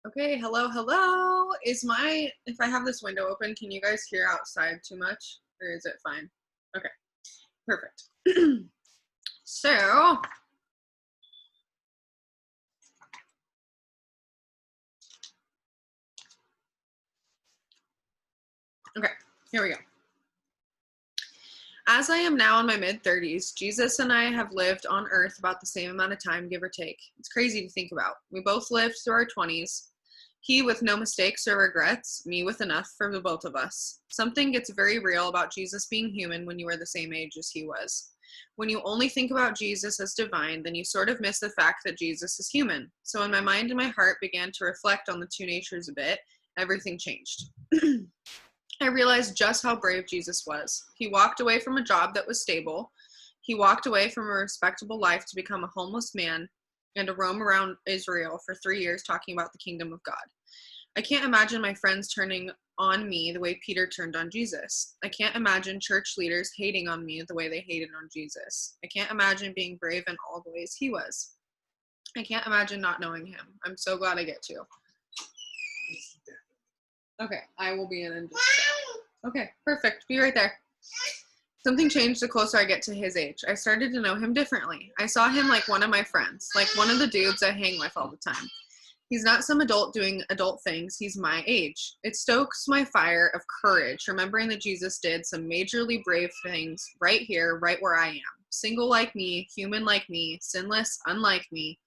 Okay, hello. If I have this window open, can you guys hear outside too much? Or is it fine? Okay, perfect. So, okay, here we go. As I am now in my mid-30s, Jesus and I have lived on earth about the same amount of time, give or take. It's crazy to think about. We both lived through our 20s. He with no mistakes or regrets, me with enough for the both of us. Something gets very real about Jesus being human when you are the same age as he was. When you only think about Jesus as divine, then you sort of miss the fact that Jesus is human. So when my mind and my heart began to reflect on the two natures a bit, everything changed. I realized just how brave Jesus was. He walked away from a job that was stable. He walked away from a respectable life to become a homeless man and to roam around Israel for 3 years talking about the kingdom of God. I can't imagine my friends turning on me the way Peter turned on Jesus. I can't imagine church leaders hating on me the way they hated on Jesus. I can't imagine being brave in all the ways he was. I can't imagine not knowing him. I'm so glad I get to. Okay, I will be in just a sec. Okay, perfect. Be right there. Something changed the closer I get to his age. I started to know him differently. I saw him like one of my friends, like one of the dudes I hang with all the time. He's not some adult doing adult things. He's my age. It stokes my fire of courage, remembering that Jesus did some majorly brave things right here, right where I am. Single like me, human like me, sinless, unlike me,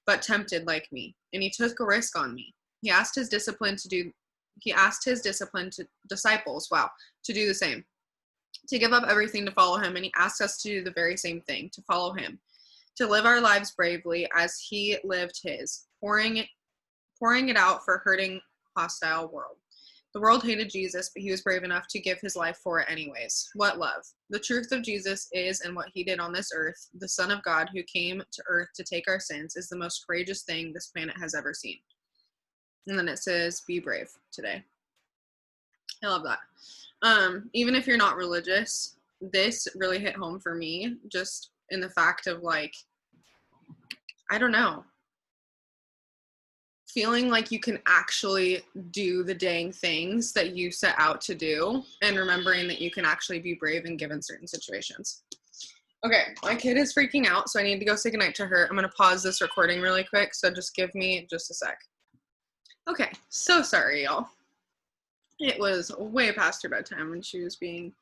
but tempted like me. And he took a risk on me. He asked his disciplined disciples, to do the same, to give up everything to follow him, and he asks us to do the very same thing, to follow him, to live our lives bravely as he lived his, pouring it out for a hurting, hostile world. The world hated Jesus, but he was brave enough to give his life for it anyways. What love. The truth of Jesus is, and what he did on this earth, the Son of God who came to earth to take our sins, is the most courageous thing this planet has ever seen. And then it says, be brave today. I love that. Even if you're not religious, this really hit home for me, just in the fact of like, I don't know, feeling like you can actually do the dang things that you set out to do, and remembering that you can actually be brave and given certain situations. Okay, my kid is freaking out, so I need to go say goodnight to her. I'm going to pause this recording really quick, so just give me just a sec. Okay, so sorry, y'all. It was way past her bedtime, and she was being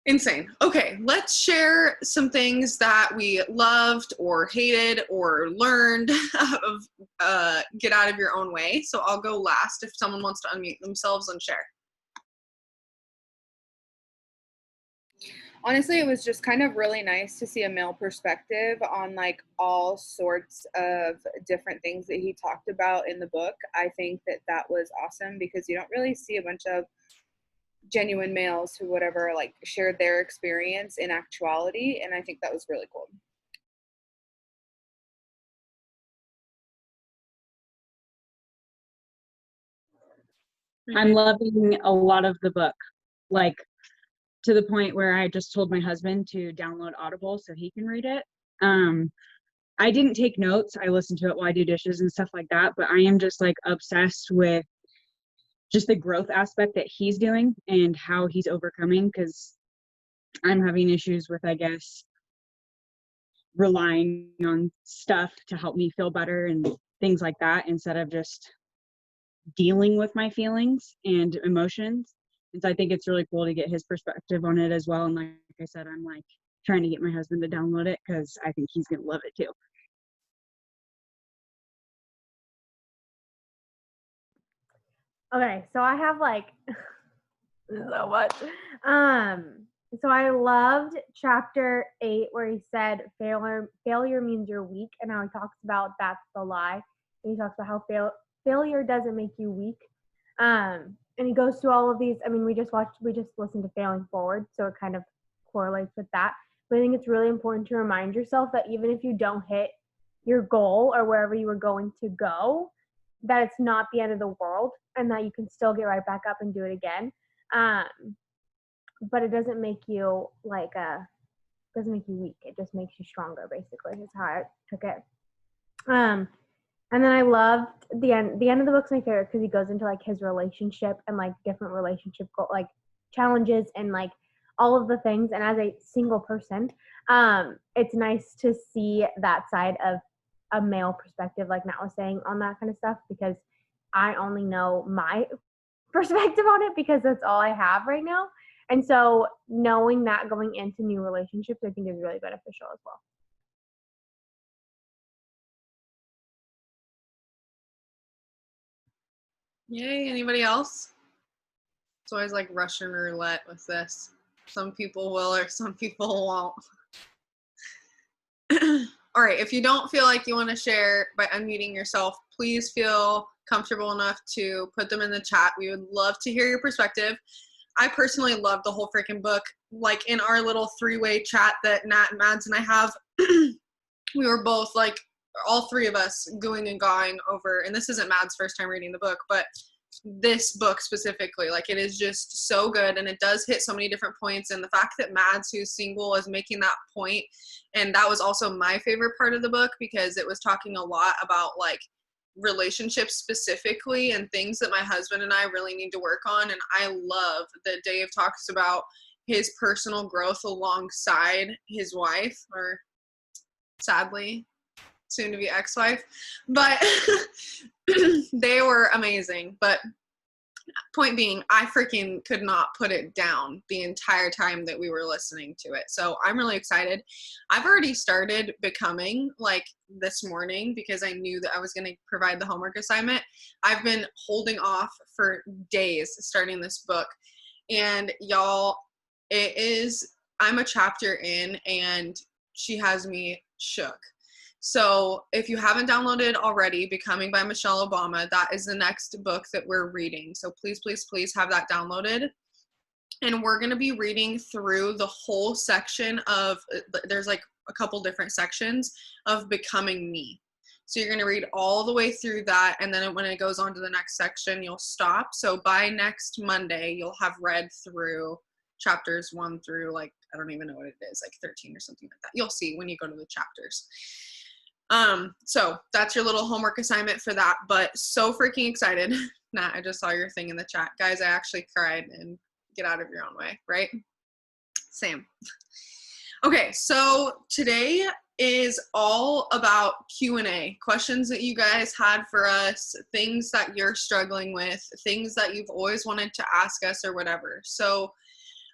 insane. Okay, let's share some things that we loved or hated or learned of Get Out of Your Own Way. So I'll go last if someone wants to unmute themselves and share. Honestly, it was just kind of really nice to see a male perspective on like all sorts of different things that he talked about in the book. I think that was awesome because you don't really see a bunch of genuine males who whatever like shared their experience in actuality, and I think that was really cool. I'm loving a lot of the book, like to the point where I just told my husband to download Audible so he can read it. I didn't take notes. I listened to it while I do dishes and stuff like that, but I am just like obsessed with just the growth aspect that he's doing and how he's overcoming, because I'm having issues with, I guess, relying on stuff to help me feel better and things like that instead of just dealing with my feelings and emotions. And so I think it's really cool to get his perspective on it as well. And like I said, I'm like trying to get my husband to download it because I think he's going to love it too. Okay, so I have like so much. So I loved chapter 8 where he said failure means you're weak, and how he talks about that's the lie. And he talks about how failure doesn't make you weak. And he goes through all of these. I mean, we just listened to Failing Forward, so it kind of correlates with that. But I think it's really important to remind yourself that even if you don't hit your goal or wherever you were going to go, that it's not the end of the world and that you can still get right back up and do it again. But it doesn't make you doesn't make you weak. It just makes you stronger, basically, is how I took it. And then I loved the end. The end of the book's my favorite because he goes into like his relationship and like different relationship like challenges and like all of the things. And as a single person, it's nice to see that side of a male perspective, like Matt was saying, on that kind of stuff, because I only know my perspective on it because that's all I have right now. And so knowing that going into new relationships, I think is really beneficial as well. Yay, anybody else? It's always like Russian roulette with this. Some people will or some people won't. All right, if you don't feel like you want to share by unmuting yourself, please feel comfortable enough to put them in the chat. We would love to hear your perspective. I personally love the whole freaking book. Like in our little three-way chat that Nat, Mads, and I have, we were both like, all three of us going and gawing over, and this isn't Mads' first time reading the book, but this book specifically, like it is just so good, and it does hit so many different points. And the fact that Mads, who's single, is making that point, and that was also my favorite part of the book because it was talking a lot about like relationships specifically and things that my husband and I really need to work on. And I love that Dave talks about his personal growth alongside his wife, or sadly soon to be ex-wife, but they were amazing. But point being, I freaking could not put it down the entire time that we were listening to it. So I'm really excited. I've already started becoming like this morning because I knew that I was going to provide the homework assignment. I've been holding off for days starting this book, and y'all, I'm a chapter in and she has me shook. So if you haven't downloaded already, Becoming by Michelle Obama, that is the next book that we're reading. So please, please, please have that downloaded. And we're going to be reading through the whole section of, there's like a couple different sections of Becoming Me. So you're going to read all the way through that. And then when it goes on to the next section, you'll stop. So by next Monday, you'll have read through chapters 1 through like, I don't even know what it is, like 13 or something like that. You'll see when you go to the chapters. So that's your little homework assignment for that, but so freaking excited. Nat, I just saw your thing in the chat. Guys, I actually cried, and get out of your own way, right? Same. Okay, so today is all about Q&A, questions that you guys had for us, things that you're struggling with, things that you've always wanted to ask us or whatever. So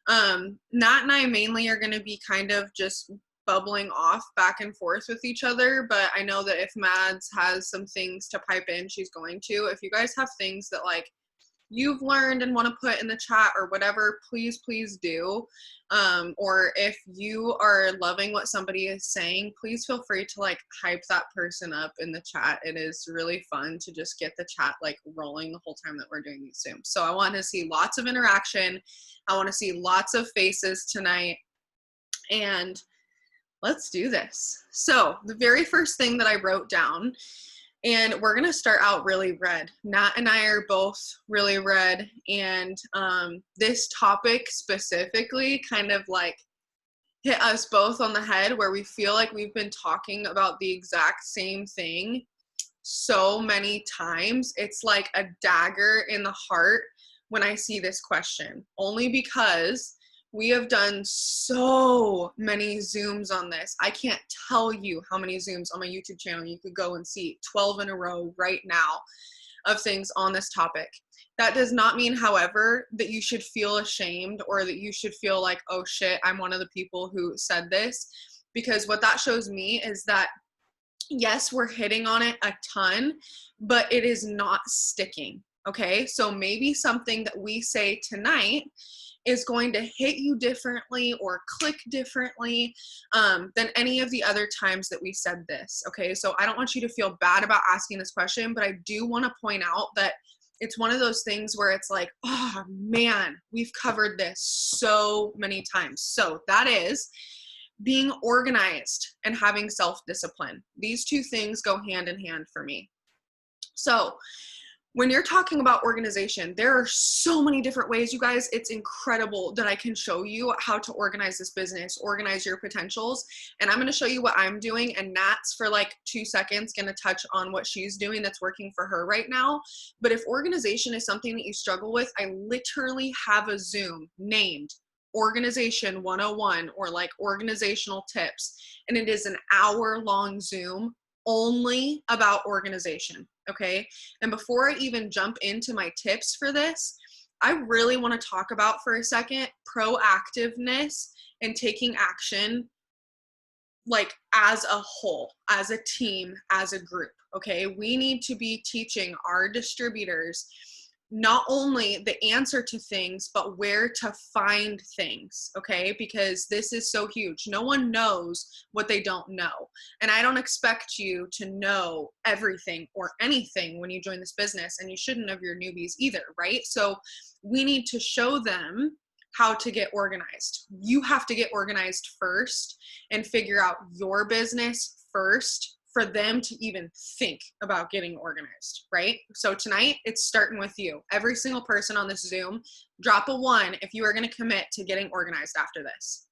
Nat and I mainly are going to be kind of just bubbling off back and forth with each other, but I know that if Mads has some things to pipe in, she's going to. If you guys have things that like you've learned and want to put in the chat or whatever, please do. Or if you are loving what somebody is saying, please feel free to like hype that person up in the chat. It is really fun to just get the chat like rolling the whole time that we're doing these Zooms. So I want to see lots of interaction. I want to see lots of faces tonight, and let's do this. So the very first thing that I wrote down, and we're going to start out really red. Nat and I are both really red, and this topic specifically kind of like hit us both on the head, where we feel like we've been talking about the exact same thing so many times. It's like a dagger in the heart when I see this question, only because we have done so many Zooms on this. I can't tell you how many Zooms on my YouTube channel you could go and see, 12 in a row right now, of things on this topic. That does not mean, however, that you should feel ashamed or that you should feel like, oh shit, I'm one of the people who said this. Because what that shows me is that, yes, we're hitting on it a ton, but it is not sticking. Okay, so maybe something that we say tonight is going to hit you differently or click differently than any of the other times that we said this. Okay, so I don't want you to feel bad about asking this question, but I do want to point out that it's one of those things where it's like, oh man, we've covered this so many times. So that is being organized and having self-discipline. These two things go hand in hand for me. So when you're talking about organization, there are so many different ways, you guys. It's incredible that I can show you how to organize this business, organize your potentials. And I'm going to show you what I'm doing. And Nat's for like 2 seconds going to touch on what she's doing that's working for her right now. But if organization is something that you struggle with, I literally have a Zoom named Organization 101 or like organizational tips. And it is an hour-long Zoom only about organization. Okay. And before I even jump into my tips for this, I really want to talk about for a second proactiveness and taking action, like as a whole, as a team, as a group. Okay. We need to be teaching our distributors not only the answer to things, but where to find things, okay? Because this is so huge. No one knows what they don't know. And I don't expect you to know everything or anything when you join this business, and you shouldn't of your newbies either, right? So we need to show them how to get organized. You have to get organized first and figure out your business first for them to even think about getting organized, right? So tonight, it's starting with you. Every single person on this Zoom, drop a 1 if you are going to commit to getting organized after this.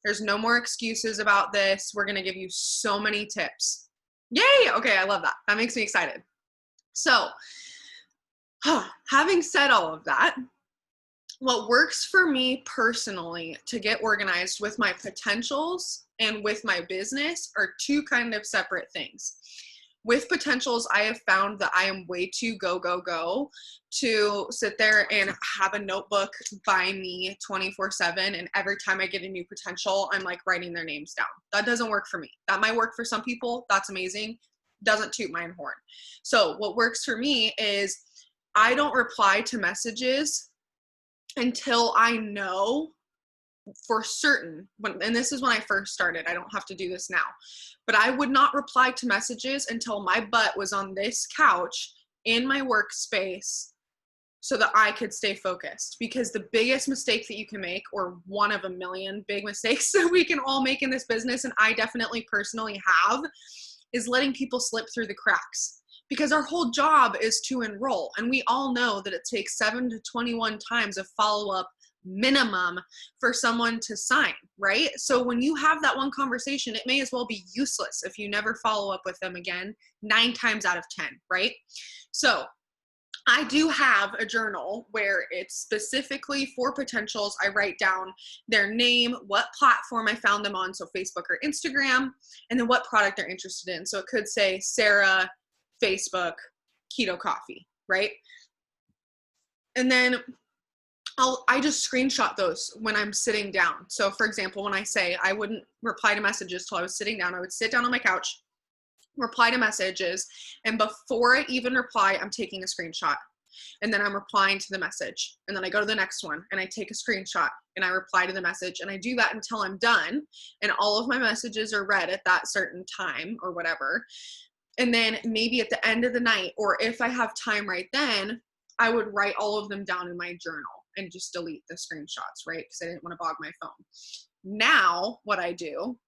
There's no more excuses about this. We're going to give you so many tips. Yay! Okay, I love that. That makes me excited. So, having said all of that, what works for me personally to get organized with my potentials and with my business are 2 kind of separate things. With potentials, I have found that I am way too go to sit there and have a notebook by me 24/7. And every time I get a new potential, I'm like writing their names down. That doesn't work for me. That might work for some people. That's amazing. Doesn't toot my own horn. So what works for me is I don't reply to messages until I know for certain, and this is when I first started, I don't have to do this now, but I would not reply to messages until my butt was on this couch in my workspace so that I could stay focused. Because the biggest mistake that you can make, or one of a million big mistakes that we can all make in this business, and I definitely personally have, is letting people slip through the cracks. Because our whole job is to enroll. And we all know that it takes 7 to 21 times of follow-up minimum for someone to sign, right? So when you have that one conversation, it may as well be useless if you never follow up with them again 9 times out of 10, right? So I do have a journal where it's specifically for potentials. I write down their name, what platform I found them on, so Facebook or Instagram, and then what product they're interested in. So it could say Sarah, Facebook, keto coffee, right? And then I just screenshot those when I'm sitting down. So for example, when I say I wouldn't reply to messages till I was sitting down, I would sit down on my couch, reply to messages, and before I even reply, I'm taking a screenshot. And then I'm replying to the message. And then I go to the next one and I take a screenshot and I reply to the message. And I do that until I'm done and all of my messages are read at that certain time or whatever. And then maybe at the end of the night, or if I have time right then, I would write all of them down in my journal and just delete the screenshots, right? Because I didn't want to bog my phone. Now, what I do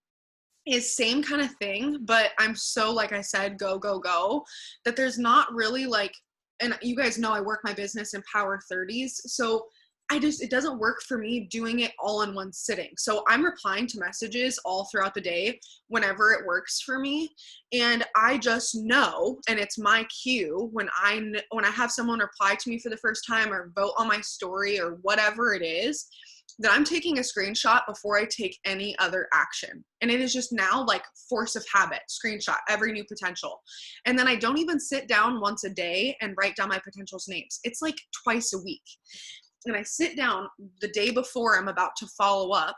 is same kind of thing, but I'm so, like I said, go, that there's not really like, and you guys know I work my business in power 30s. So it doesn't work for me doing it all in one sitting. So I'm replying to messages all throughout the day whenever it works for me. And I just know, and it's my cue when I have someone reply to me for the first time or vote on my story or whatever it is, that I'm taking a screenshot before I take any other action. And it is just now like force of habit, screenshot every new potential. And then I don't even sit down once a day and write down my potentials' names. It's like twice a week. And I sit down the day before I'm about to follow up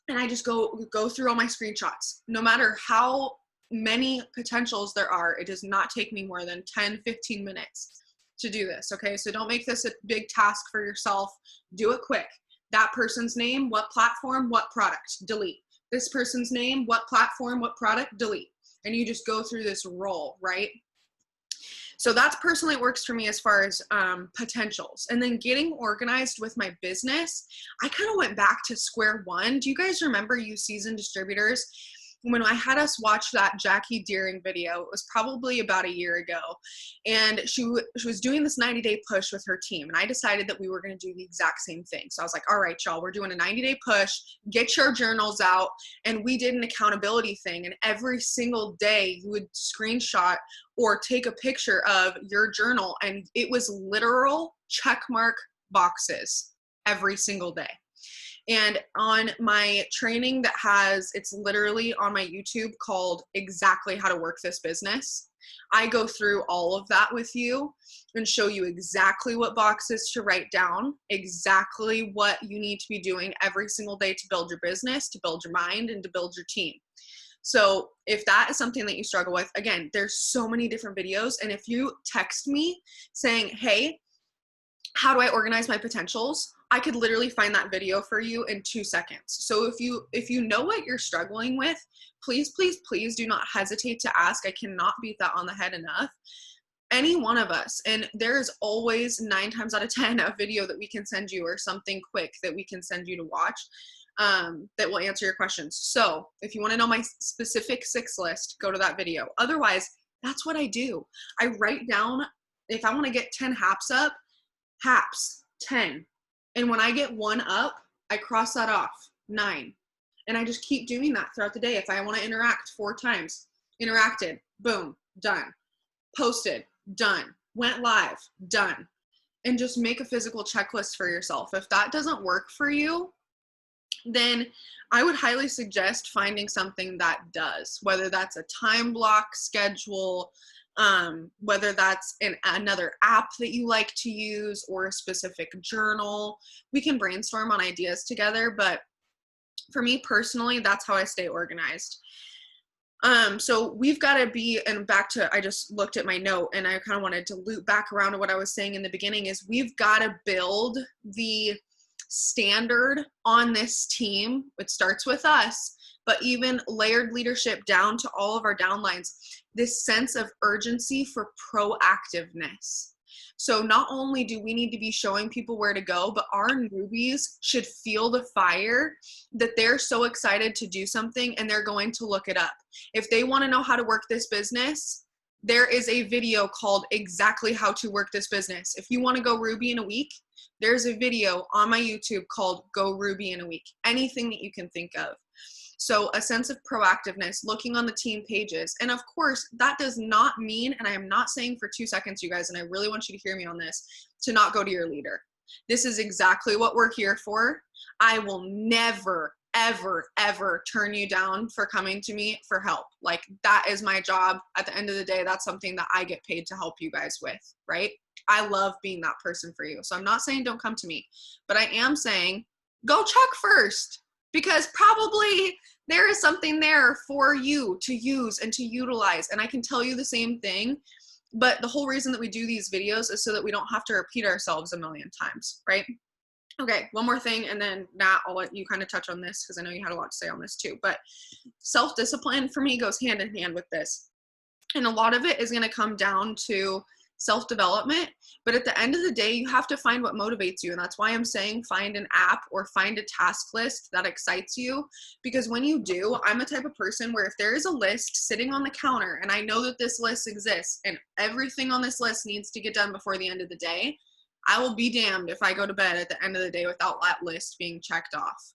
and I just go through all my screenshots. No matter how many potentials there are, it does not take me more than 10, 15 minutes to do this. Okay. So don't make this a big task for yourself. Do it quick. That person's name, what platform, what product, delete. This person's name, what platform, what product, delete. And you just go through this roll, right? So that's personally works for me as far as potentials. And then getting organized with my business, I kind of went back to square one. Do you guys remember, you seasoned distributors, when I had us watch that Jackie Deering video, it was probably about a year ago, and she was doing this 90-day push with her team, and I decided that we were going to do the exact same thing. So I was like, all right, y'all, we're doing a 90-day push, get your journals out. And we did an accountability thing, and every single day you would screenshot or take a picture of your journal, and it was literal check mark boxes every single day. And on my training it's literally on my YouTube called Exactly How to Work This Business, I go through all of that with you and show you exactly what boxes to write down, exactly what you need to be doing every single day to build your business, to build your mind, and to build your team. So if that is something that you struggle with, again, there's so many different videos. And if you text me saying, hey, how do I organize my potentials? I could literally find that video for you in 2 seconds. So if you know what you're struggling with, please, please, please do not hesitate to ask. I cannot beat that on the head enough. Any one of us, and there's always 9 times out of 10 a video that we can send you or something quick that we can send you to watch that will answer your questions. So if you want to know my specific 6 list, go to that video. Otherwise, that's what I do. I write down, if I want to get 10 haps up, haps, 10. And when I get 1 up, I cross that off, 9. And I just keep doing that throughout the day. If I want to interact 4 times, interacted, boom, done. Posted, done. Went live, done. And just make a physical checklist for yourself. If that doesn't work for you, then I would highly suggest finding something that does, whether that's a time block schedule, whether that's another app that you like to use or a specific journal. We can brainstorm on ideas together, but for me personally, that's how I stay organized. So we've got to be, and back to, I just looked at my note and I kind of wanted to loop back around to what I was saying in the beginning, is we've got to build the standard on this team. It starts with us, but even layered leadership down to all of our downlines, this sense of urgency for proactiveness. So not only do we need to be showing people where to go, but our newbies should feel the fire that they're so excited to do something and they're going to look it up. If they want to know how to work this business, there is a video called Exactly How to Work This Business. If you want to go Ruby in a week, there's a video on my YouTube called Go Ruby in a Week. Anything that you can think of. So a sense of proactiveness, looking on the team pages. And of course, that does not mean, and I am not saying for 2 seconds, you guys, and I really want you to hear me on this, to not go to your leader. This is exactly what we're here for. I will never, ever, ever turn you down for coming to me for help. Like, that is my job. At the end of the day, that's something that I get paid to help you guys with, right? I love being that person for you. So I'm not saying don't come to me, but I am saying go check first, because probably there is something there for you to use and to utilize. And I can tell you the same thing, but the whole reason that we do these videos is so that we don't have to repeat ourselves a million times, right? Okay, one more thing, and then Nat, I'll let you kind of touch on this because I know you had a lot to say on this too. But self-discipline for me goes hand in hand with this. And a lot of it is going to come down to self-development, but at the end of the day, you have to find what motivates you. And that's why I'm saying find an app or find a task list that excites you, because when you do, I'm a type of person where if there is a list sitting on the counter and I know that this list exists and everything on this list needs to get done before the end of the day, I will be damned if I go to bed at the end of the day without that list being checked off.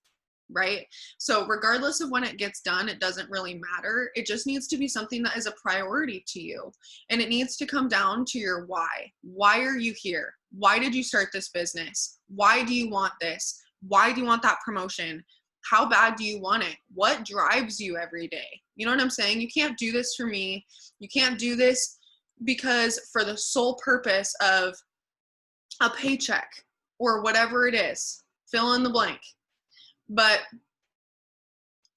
Right? So regardless of when it gets done, it doesn't really matter. It just needs to be something that is a priority to you. And it needs to come down to your why. Why are you here? Why did you start this business? Why do you want this? Why do you want that promotion? How bad do you want it? What drives you every day? You know what I'm saying? You can't do this for me. You can't do this because for the sole purpose of a paycheck or whatever it is. Fill in the blank. But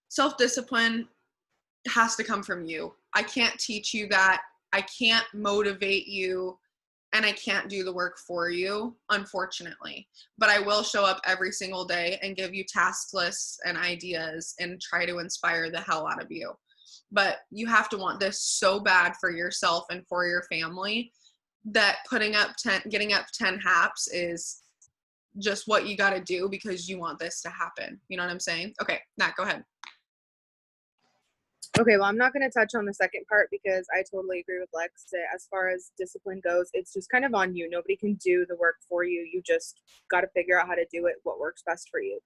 self-discipline has to come from you. I can't teach you that. I can't motivate you, and I can't do the work for you, unfortunately. But I will show up every single day and give you task lists and ideas and try to inspire the hell out of you. But you have to want this so bad for yourself and for your family that getting up 10 haps is just what you got to do because you want this to happen. You know what I'm saying? Okay, Nat, go ahead. Okay, well, I'm not going to touch on the second part because I totally agree with Lex that as far as discipline goes, it's just kind of on you. Nobody can do the work for you. You just got to figure out how to do it, what works best for you.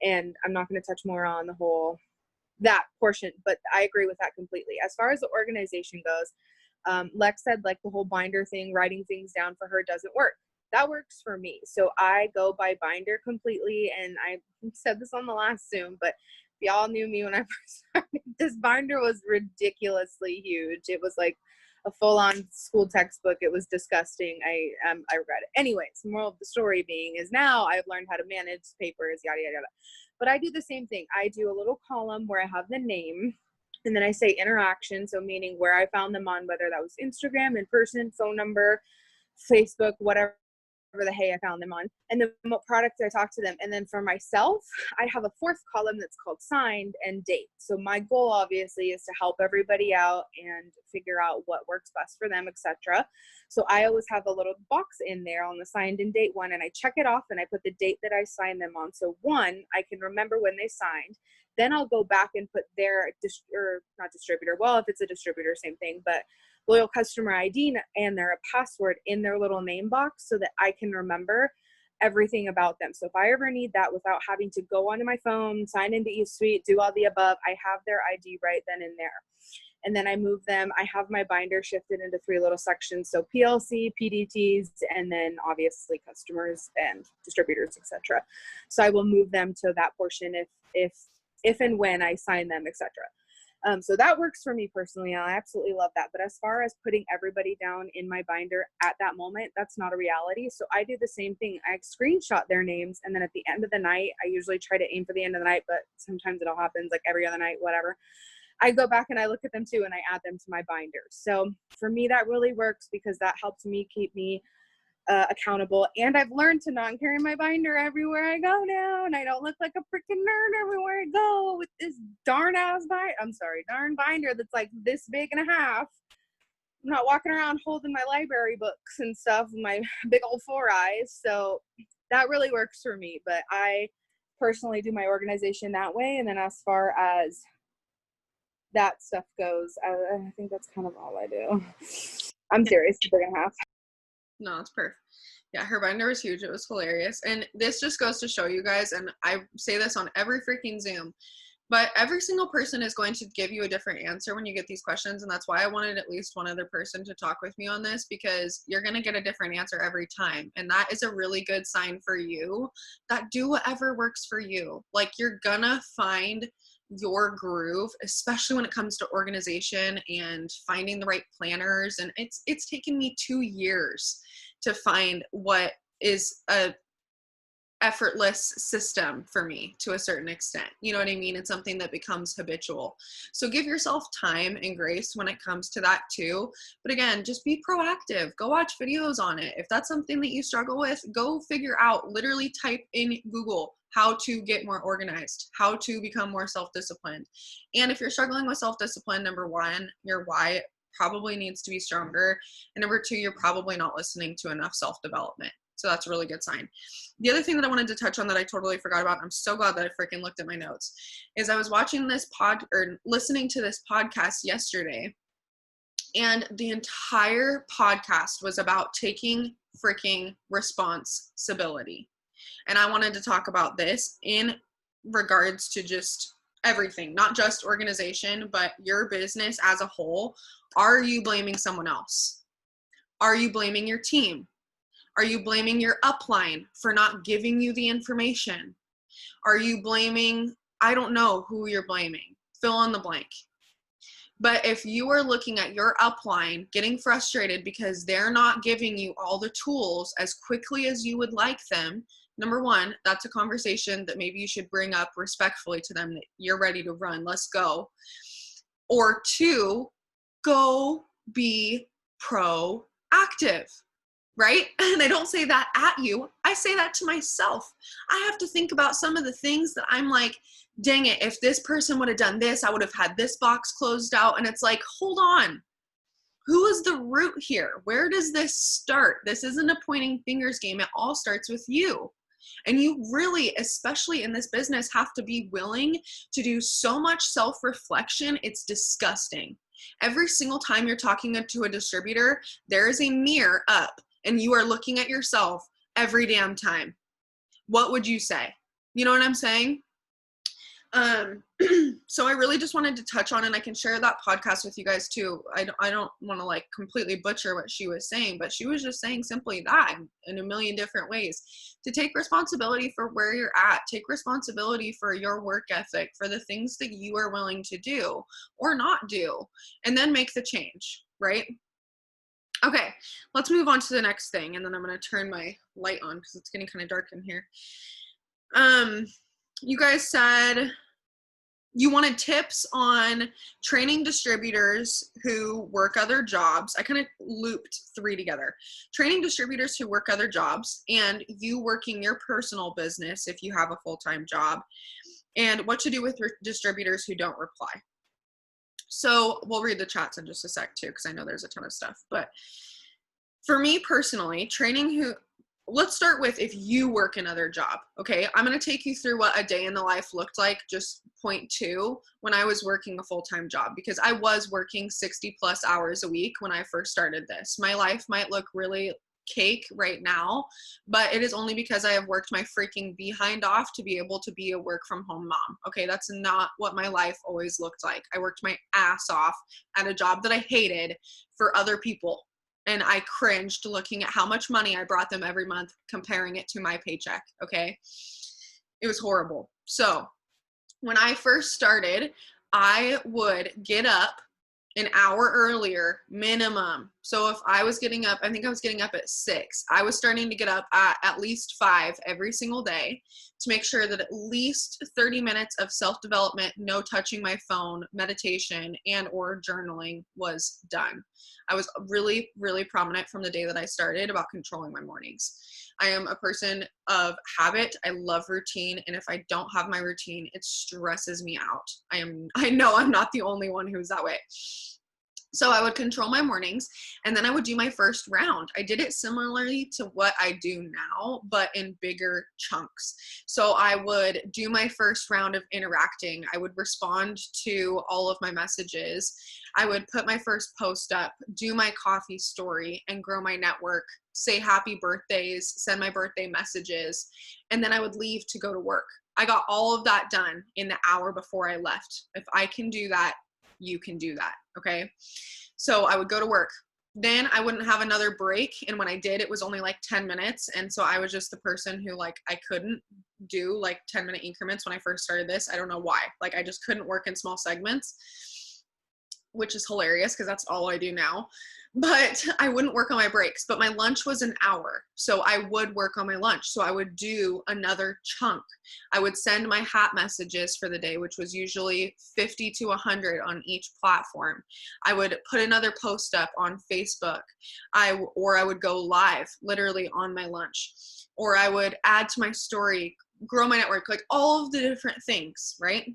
And I'm not going to touch more on the whole that portion, but I agree with that completely. As far as the organization goes, Lex said like the whole binder thing, writing things down for her doesn't work. That works for me. So I go by binder completely. And I said this on the last Zoom, but if y'all knew me when I first started, this binder was ridiculously huge. It was like a full-on school textbook. It was disgusting. I regret it. Anyways, moral of the story being is now I've learned how to manage papers, yada, yada, yada. But I do the same thing. I do a little column where I have the name, and then I say interaction, so meaning where I found them on, whether that was Instagram, in person, phone number, Facebook, whatever the hey I found them on, and then what products I talked to them. And then for myself, I have a fourth column that's called signed and date. So my goal obviously is to help everybody out and figure out what works best for them, etc. So I always have a little box in there on the signed and date one, and I check it off and I put the date that I signed them on. So one, I can remember when they signed. Then I'll go back and put their not distributor. Well, if it's a distributor, same thing, but loyal customer ID and their password in their little name box so that I can remember everything about them. So if I ever need that without having to go onto my phone, sign into eSuite, do all the above, I have their ID right then and there. And then I move them. I have my binder shifted into 3 little sections. So PLC, PDTs, and then obviously customers and distributors, etc. So I will move them to that portion if and when I sign them, etc. So that works for me personally. I absolutely love that. But as far as putting everybody down in my binder at that moment, that's not a reality. So I do the same thing. I screenshot their names, and then at the end of the night, I usually try to aim for the end of the night, but sometimes it all happens like every other night, whatever. I go back and I look at them too, and I add them to my binder. So for me, that really works because that helps me keep me accountable. And I've learned to not carry my binder everywhere I go now, and I don't look like a freaking nerd everywhere I go with this darn binder that's like this big and a half. I'm not walking around holding my library books and stuff with my big old 4 eyes. So that really works for me. But I personally do my organization that way. And then as far as that stuff goes, I think that's kind of all I do. I'm serious, it's a big and a half. No, it's perfect. Yeah, her binder was huge. It was hilarious. And this just goes to show you guys, and I say this on every freaking Zoom, but every single person is going to give you a different answer when you get these questions. And that's why I wanted at least one other person to talk with me on this, because you're going to get a different answer every time. And that is a really good sign for you that do whatever works for you. Like, you're going to find your groove, especially when it comes to organization and finding the right planners. And it's taken me 2 years to find what is a effortless system for me to a certain extent. You know what I mean? It's something that becomes habitual. So give yourself time and grace when it comes to that too. But again, just be proactive. Go watch videos on it. If that's something that you struggle with, go figure out, literally type in Google how to get more organized, how to become more self-disciplined. And if you're struggling with self-discipline, number 1, your why probably needs to be stronger. And number 2, you're probably not listening to enough self-development. So that's a really good sign. The other thing that I wanted to touch on that I totally forgot about, I'm so glad that I freaking looked at my notes, is I was watching this listening to this podcast yesterday, and the entire podcast was about taking freaking responsibility. And I wanted to talk about this in regards to just everything, not just organization, but your business as a whole. Are you blaming someone else? Are you blaming your team? Are you blaming your upline for not giving you the information? Are you blaming, I don't know who you're blaming. Fill in the blank. But if you are looking at your upline getting frustrated because they're not giving you all the tools as quickly as you would like them, number 1, that's a conversation that maybe you should bring up respectfully to them, that you're ready to run. Let's go. Or 2, go be proactive. Right? And I don't say that at you. I say that to myself. I have to think about some of the things that I'm like, dang it, if this person would have done this, I would have had this box closed out. And it's like, hold on. Who is the root here? Where does this start? This isn't a pointing fingers game. It all starts with you. And you really, especially in this business, have to be willing to do so much self-reflection. It's disgusting. Every single time you're talking to a distributor, there is a mirror up and you are looking at yourself every damn time. What would you say? You know what I'm saying? So I really just wanted to touch on, and I can share that podcast with you guys too. I don't want to like completely butcher what she was saying, but she was just saying simply that in a million different ways, to take responsibility for where you're at, take responsibility for your work ethic, for the things that you are willing to do or not do, and then make the change, right? Okay, let's move on to the next thing, and then I'm going to turn my light on because it's getting kind of dark in here. You guys said you wanted tips on training distributors who work other jobs. I kind of looped 3 together. Training distributors who work other jobs, and you working your personal business if you have a full-time job, and what to do with distributors who don't reply. So we'll read the chats in just a sec too, because I know there's a ton of stuff. But for me personally, let's start with if you work another job, okay? I'm going to take you through what a day in the life looked like, just point 2, when I was working a full-time job, because I was working 60 plus hours a week when I first started this. My life might look really cake right now, but it is only because I have worked my freaking behind off to be able to be a work from home mom. Okay, that's not what my life always looked like. I worked my ass off at a job that I hated for other people. And I cringed looking at how much money I brought them every month, comparing it to my paycheck, okay? It was horrible. So when I first started, I would get up an hour earlier minimum. So if I was getting up, I think I was getting up at 6. I was starting to get up at least 5 every single day to make sure that at least 30 minutes of self-development, no touching my phone, meditation, and or journaling was done. I was really, really prominent from the day that I started about controlling my mornings. I am a person of habit. I love routine. And if I don't have my routine, it stresses me out. I know I'm not the only one who's that way. So I would control my mornings, and then I would do my first round. I did it similarly to what I do now, but in bigger chunks. So I would do my first round of interacting. I would respond to all of my messages. I would put my first post up, do my coffee story, and grow my network, say happy birthdays, send my birthday messages, and then I would leave to go to work. I got all of that done in the hour before I left. If I can do that, you can do that, okay? So I would go to work. Then I wouldn't have another break, and when I did, it was only like 10 minutes, and so I was just the person who like, I couldn't do like 10-minute increments when I first started this. I don't know why. Like I just couldn't work in small segments, which is hilarious because that's all I do now. But I wouldn't work on my breaks, but my lunch was an hour. So I would work on my lunch. So I would do another chunk. I would send my hat messages for the day, which was usually 50 to 100 on each platform. I would put another post up on Facebook, or I would go live literally on my lunch, or I would add to my story, grow my network, like all of the different things, right?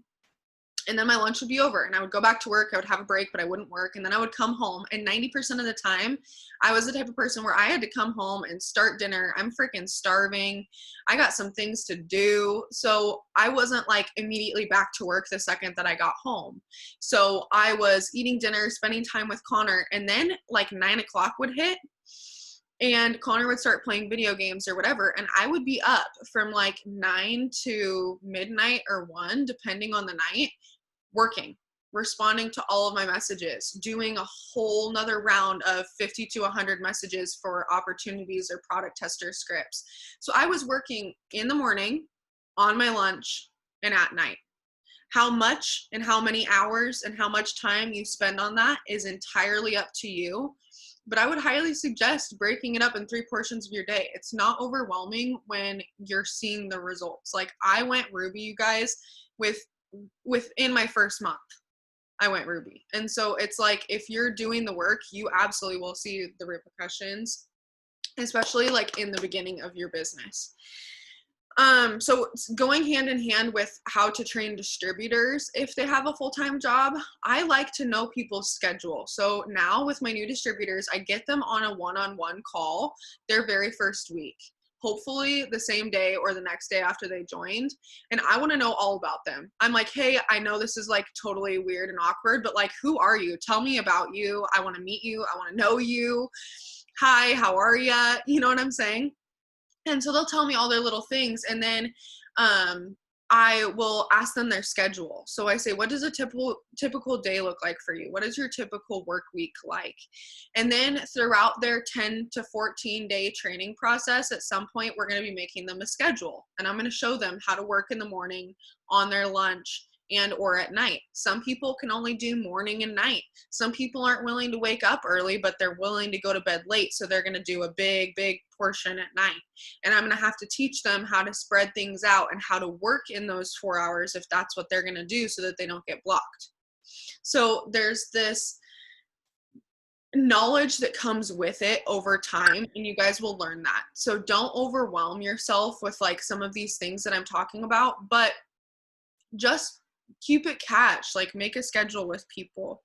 And then my lunch would be over and I would go back to work. I would have a break, but I wouldn't work. And then I would come home, and 90% of the time I was the type of person where I had to come home and start dinner. I'm freaking starving. I got some things to do. So I wasn't like immediately back to work the second that I got home. So I was eating dinner, spending time with Connor, and then like 9 o'clock would hit and Connor would start playing video games or whatever. And I would be up from like 9 to midnight or 1, depending on the night, working, responding to all of my messages, doing a whole nother round of 50 to 100 messages for opportunities or product tester scripts. So I was working in the morning, on my lunch, and at night. How much and how many hours and how much time you spend on that is entirely up to you. But I would highly suggest breaking it up in 3 portions of your day. It's not overwhelming when you're seeing the results. Like I went Ruby, you guys, within my first month, I went Ruby. And so it's like, if you're doing the work, you absolutely will see the repercussions, especially like in the beginning of your business. So going hand in hand with how to train distributors if they have a full-time job, I like to know people's schedule. So now with my new distributors, I get them on a one-on-one call their very first week. hopefully the same day or the next day after they joined. And I want to know all about them. I'm like, hey, I know this is like totally weird and awkward, but like, who are you? Tell me about you. I want to meet you. I want to know you. Hi, how are ya? You know what I'm saying? And so they'll tell me all their little things. And then I will ask them their schedule. So I say, what does a typical day look like for you? What is your typical work week like? And then throughout their 10 to 14 day training process, at some point, we're going to be making them a schedule. And I'm going to show them how to work in the morning, on their lunch, and or at night. Some people can only do morning and night. Some people aren't willing to wake up early, but they're willing to go to bed late. So they're going to do a big portion at night. And I'm going to have to teach them how to spread things out and how to work in those 4 hours if that's what they're going to do, so that they don't get blocked. So there's this knowledge that comes with it over time, and you guys will learn that. So don't overwhelm yourself with like some of these things that I'm talking about, but just keep it cash, like make a schedule with people.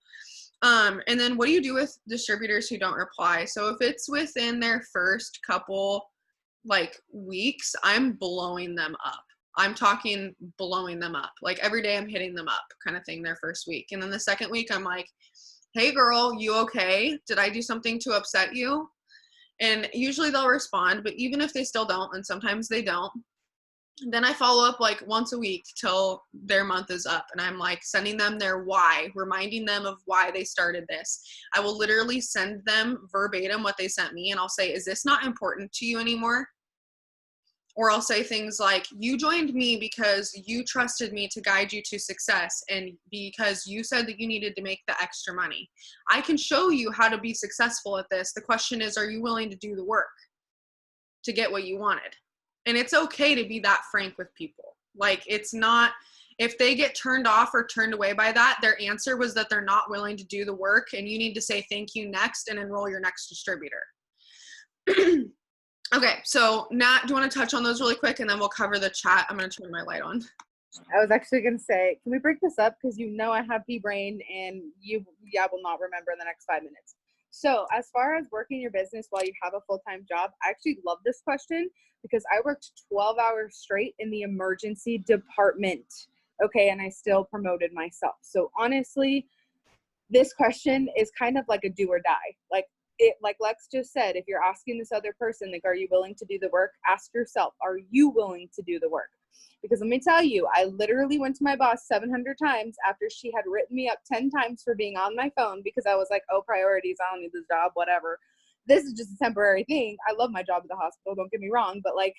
And then what do you do with distributors who don't reply? So if it's within their first couple like weeks, I'm blowing them up. I'm talking blowing them up. Like every day I'm hitting them up kind of thing their first week. And then the second week I'm like, hey girl, you okay? Did I do something to upset you? And usually they'll respond, but even if they still don't, and sometimes they don't, then I follow up like once a week till their month is up. And I'm like sending them their why, reminding them of why they started this. I will literally send them verbatim what they sent me. And I'll say, is this not important to you anymore? Or I'll say things like, you joined me because you trusted me to guide you to success, and because you said that you needed to make the extra money. I can show you how to be successful at this. The question is, are you willing to do the work to get what you wanted? And it's okay to be that frank with people. Like, it's not, if they get turned off or turned away by that, their answer was that they're not willing to do the work, and you need to say thank you next and enroll your next distributor. Okay, so Nat, do you want to touch on those really quick, and then we'll cover the chat? I'm going to turn my light on. I was actually going to say, can we break this up? Because you know I have pea brain, and I will not remember in the next 5 minutes. So as far as working your business while you have a full-time job, I actually love this question because I worked 12 hours straight in the emergency department. Okay, and I still promoted myself. So honestly, this question is kind of like a do or die. Like Lex just said, if you're asking this other person, like, are you willing to do the work? Ask yourself, are you willing to do the work? Because let me tell you, I literally went to my boss 700 times after she had written me up 10 times for being on my phone because I was like, oh, priorities, I don't need this job, whatever. This is just a temporary thing. I love my job at the hospital, don't get me wrong, but like,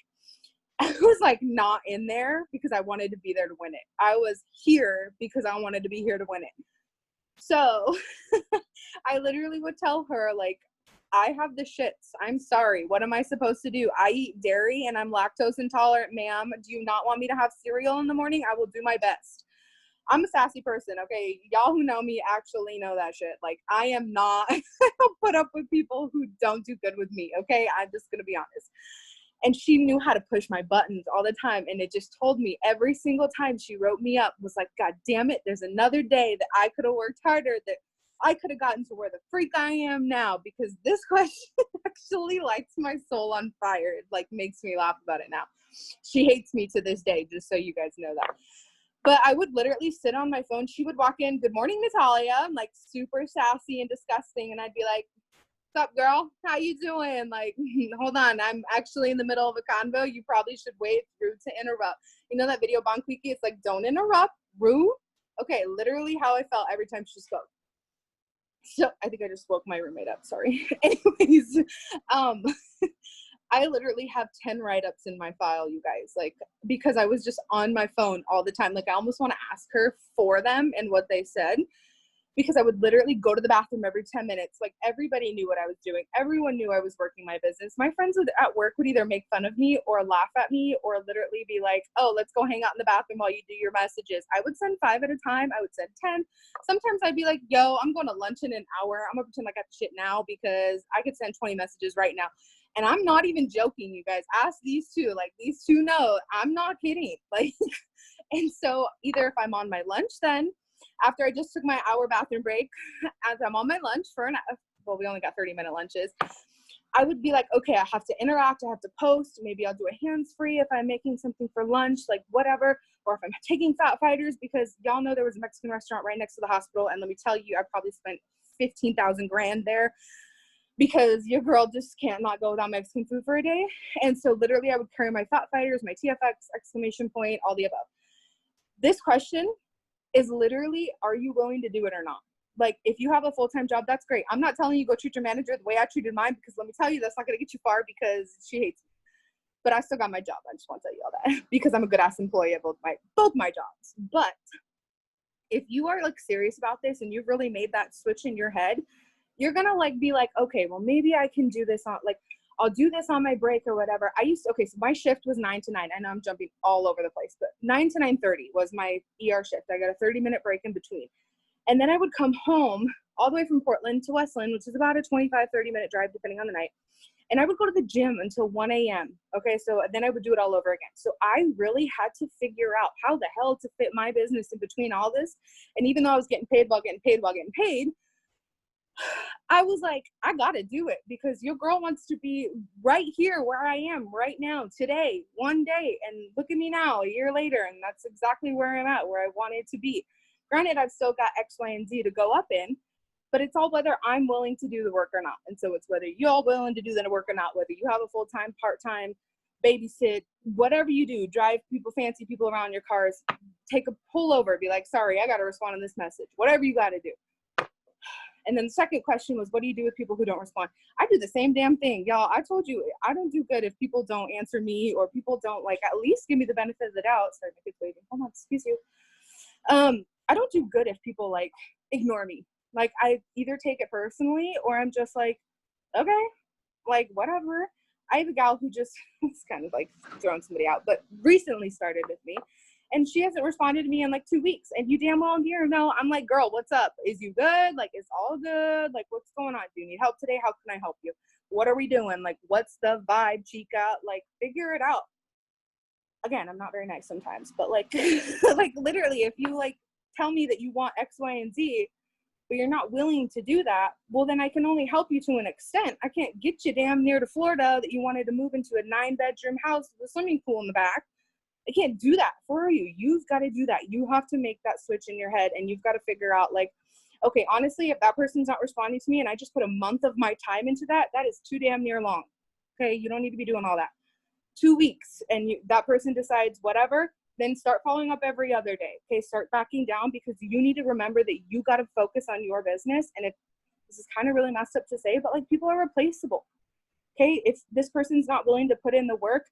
I was like not in there because I wanted to be there to win it. I was here because I wanted to be here to win it. So I literally would tell her, like, I have the shits. I'm sorry. What am I supposed to do? I eat dairy and I'm lactose intolerant, ma'am. Do you not want me to have cereal in the morning? I will do my best. I'm a sassy person, okay? Y'all who know me actually know that shit. Like, I am not put up with people who don't do good with me, okay? I'm just going to be honest. And she knew how to push my buttons all the time. And it just told me every single time she wrote me up was like, God damn it, there's another day that I could have worked harder, that I could have gotten to where the freak I am now, because this question actually lights my soul on fire. It like makes me laugh about it now. She hates me to this day, just so you guys know that. But I would literally sit on my phone. She would walk in, good morning, Natalia. I'm like super sassy and disgusting. And I'd be like, what's up, girl? How you doing? Like, hold on. I'm actually in the middle of a convo. You probably should wait. It's rude to interrupt. You know that video, Bonquiki? It's like, don't interrupt. Rude. Okay, literally how I felt every time she spoke. So I think I just woke my roommate up. Sorry. Anyways, I literally have 10 write-ups in my file, you guys, like, because I was just on my phone all the time. Like, I almost want to ask her for them and what they said, because I would literally go to the bathroom every 10 minutes. Like, everybody knew what I was doing. Everyone knew I was working my business. My friends at work would either make fun of me or laugh at me or literally be like, oh, let's go hang out in the bathroom while you do your messages. I would send 5 at a time. I would send 10. Sometimes I'd be like, yo, I'm going to lunch in an hour. I'm going to pretend like I have shit now because I could send 20 messages right now. And I'm not even joking, you guys. Ask these two. Like, these two know. I'm not kidding. Like, and so either if I'm on my lunch then, after I just took my hour bathroom break, as I'm on my lunch for we only got 30-minute lunches, I would be like, okay, I have to interact, I have to post, maybe I'll do a hands-free if I'm making something for lunch, like whatever, or if I'm taking Fat Fighters, because y'all know there was a Mexican restaurant right next to the hospital, and let me tell you, I probably spent 15,000 grand there, because your girl just can't not go without Mexican food for a day. And so literally I would carry my Fat Fighters, my TFX, exclamation point, all the above. This question is literally, are you willing to do it or not? Like, if you have a full-time job, that's great. I'm not telling you go treat your manager the way I treated mine, because let me tell you, that's not going to get you far, because she hates me. But I still got my job. I just want to tell you all that because I'm a good ass employee at both my jobs. But if you are like serious about this and you've really made that switch in your head, you're going to like be like, okay, well, maybe I can do this on, like, I'll do this on my break or whatever. Okay, so my shift was 9 to 9. I know I'm jumping all over the place, but 9 to 9:30 was my ER shift. I got a 30-minute break in between. And then I would come home all the way from Portland to Westland, which is about a 25, 30-minute drive, depending on the night. And I would go to the gym until 1 a.m. Okay, so then I would do it all over again. So I really had to figure out how the hell to fit my business in between all this. And even though I was getting paid while getting paid, I was like, I got to do it, because your girl wants to be right here where I am right now, today, one day. And look at me now, a year later, and that's exactly where I'm at, where I wanted to be. Granted, I've still got X, Y, and Z to go up in, but it's all whether I'm willing to do the work or not. And so it's whether you're all willing to do the work or not, whether you have a full-time, part-time, babysit, whatever you do, drive people, fancy people around your cars, take a pull over, be like, sorry, I got to respond to this message, whatever you got to do. And then the second question was, what do you do with people who don't respond? I do the same damn thing. Y'all, I told you, I don't do good if people don't answer me, or people don't, like, at least give me the benefit of the doubt. Sorry, my kid's waving. Hold on, excuse you. I don't do good if people, like, ignore me. Like, I either take it personally, or I'm just like, okay, like, whatever. I have a gal who just, it's kind of like throwing somebody out, but recently started with me. And she hasn't responded to me in like 2 weeks. And you damn well here know, I'm like, girl, what's up? Is you good? Like, it's all good? Like, what's going on? Do you need help today? How can I help you? What are we doing? Like, what's the vibe, chica? Like, figure it out. Again, I'm not very nice sometimes, but like, like literally, if you like tell me that you want X, Y, and Z, but you're not willing to do that, well, then I can only help you to an extent. I can't get you damn near to Florida that you wanted to move into a 9-bedroom house with a swimming pool in the back. I can't do that for you. You've got to do that. You have to make that switch in your head, and you've got to figure out, like, okay, honestly, if that person's not responding to me and I just put a month of my time into that, that is too damn near long. Okay, you don't need to be doing all that. 2 weeks, and that person decides whatever, then start following up every other day. Okay, start backing down, because you need to remember that you got to focus on your business. And if this is kind of really messed up to say, but like, people are replaceable. Okay, if this person's not willing to put in the work,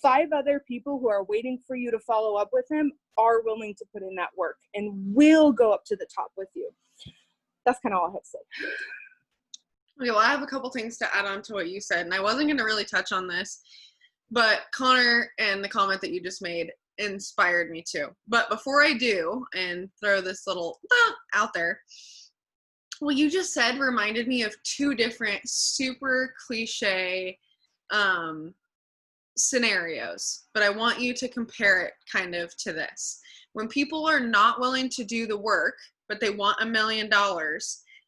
5 other people who are waiting for you to follow up with him are willing to put in that work and will go up to the top with you. That's kind of all I have to say. Okay, well, I have a couple things to add on to what you said, and I wasn't going to really touch on this, but Connor and the comment that you just made inspired me too. But before I do, and throw this little out there, what you just said reminded me of 2 different super cliche scenarios, but I want you to compare it kind of to this. When people are not willing to do the work, but they want $1 million,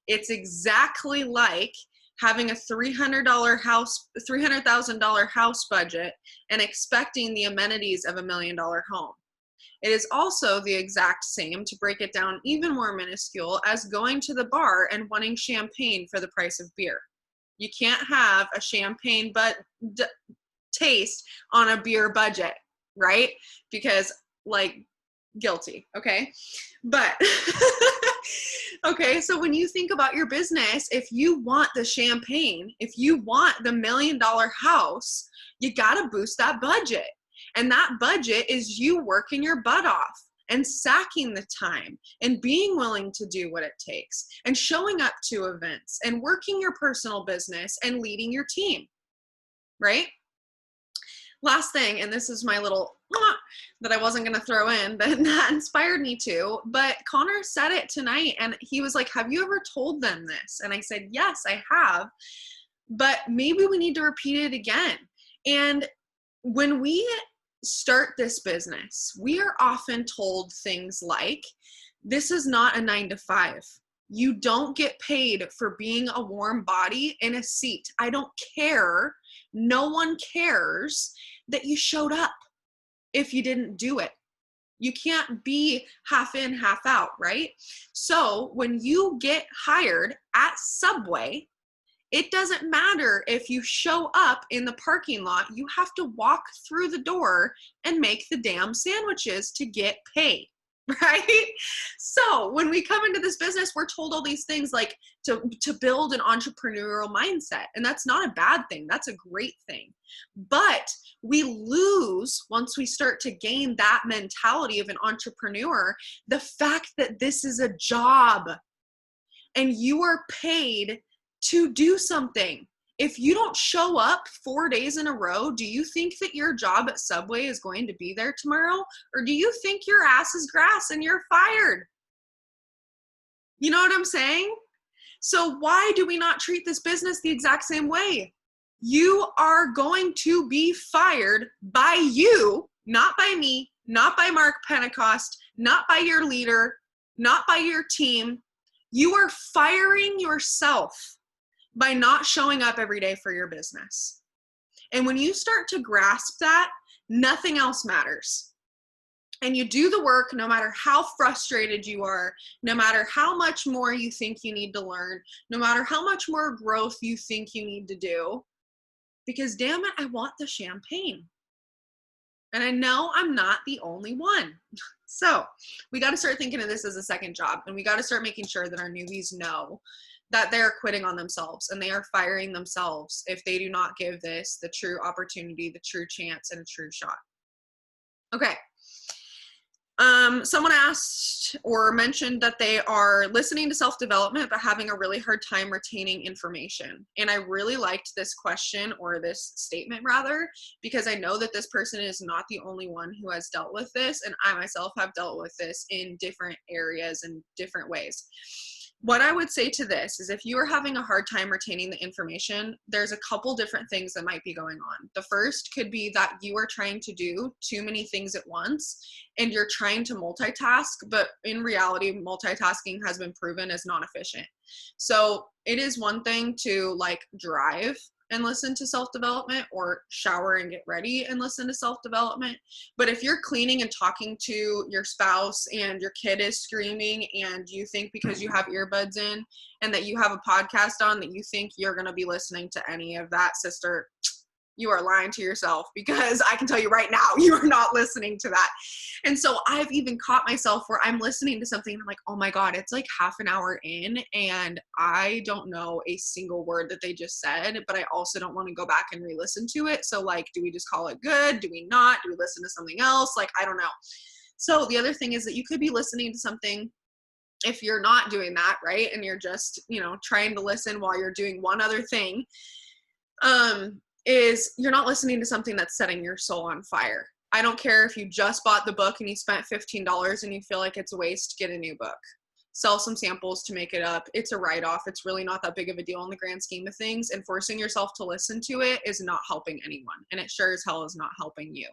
it's exactly like having a $300,000 house budget and expecting the amenities of $1 million home. It is also the exact same, to break it down even more minuscule, as going to the bar and wanting champagne for the price of beer. You can't have a champagne taste on a beer budget, right? Because, like, guilty, okay? But okay, so when you think about your business, if you want the champagne, if you want the $1 million house, you got to boost that budget. And that budget is you working your butt off and sacking the time and being willing to do what it takes and showing up to events and working your personal business and leading your team, right? Last thing, and this is my little that I wasn't going to throw in, that inspired me to, but Connor said it tonight, and he was like, have you ever told them this? And I said, yes, I have, but maybe we need to repeat it again. And when we start this business, we are often told things like, this is not a 9 to 5. You don't get paid for being a warm body in a seat. I don't care. No one cares that you showed up if you didn't do it. You can't be half in, half out, right? So when you get hired at Subway, it doesn't matter if you show up in the parking lot. You have to walk through the door and make the damn sandwiches to get paid, right? So when we come into this business, we're told all these things like to build an entrepreneurial mindset. And that's not a bad thing. That's a great thing. But we lose, once we start to gain that mentality of an entrepreneur, the fact that this is a job and you are paid to do something. If you don't show up 4 days in a row, do you think that your job at Subway is going to be there tomorrow? Or do you think your ass is grass and you're fired? You know what I'm saying? So why do we not treat this business the exact same way? You are going to be fired by you, not by me, not by Mark Pentecost, not by your leader, not by your team. You are firing yourself by not showing up every day for your business. And when you start to grasp that, nothing else matters. And you do the work no matter how frustrated you are, no matter how much more you think you need to learn, no matter how much more growth you think you need to do, because damn it, I want the champagne. And I know I'm not the only one. So we got to start thinking of this as a second job, and we got to start making sure that our newbies know that they're quitting on themselves and they are firing themselves if they do not give this the true opportunity, the true chance, and a true shot. Okay. Someone asked or mentioned that they are listening to self-development but having a really hard time retaining information. And I really liked this question, or this statement rather, because I know that this person is not the only one who has dealt with this, and I myself have dealt with this in different areas and different ways. What I would say to this is, if you are having a hard time retaining the information, there's a couple different things that might be going on. The first could be that you are trying to do too many things at once and you're trying to multitask, but in reality, multitasking has been proven as not efficient. So it is one thing to like drive and listen to self-development, or shower and get ready and listen to self-development. But if you're cleaning and talking to your spouse and your kid is screaming and you think because you have earbuds in and that you have a podcast on that you think you're going to be listening to any of that, sister, you are lying to yourself, because I can tell you right now, you are not listening to that. And so I've even caught myself where I'm listening to something and I'm like, oh my God, it's like half an hour in and I don't know a single word that they just said, but I also don't want to go back and re-listen to it. So like, do we just call it good? Do we not? Do we listen to something else? Like, I don't know. So the other thing is that you could be listening to something, if you're not doing that, right? And you're just, trying to listen while you're doing one other thing, is you're not listening to something that's setting your soul on fire. I don't care if you just bought the book and you spent $15 and you feel like it's a waste, get a new book. Sell some samples to make it up. It's a write-off. It's really not that big of a deal in the grand scheme of things. And forcing yourself to listen to it is not helping anyone. And it sure as hell is not helping you.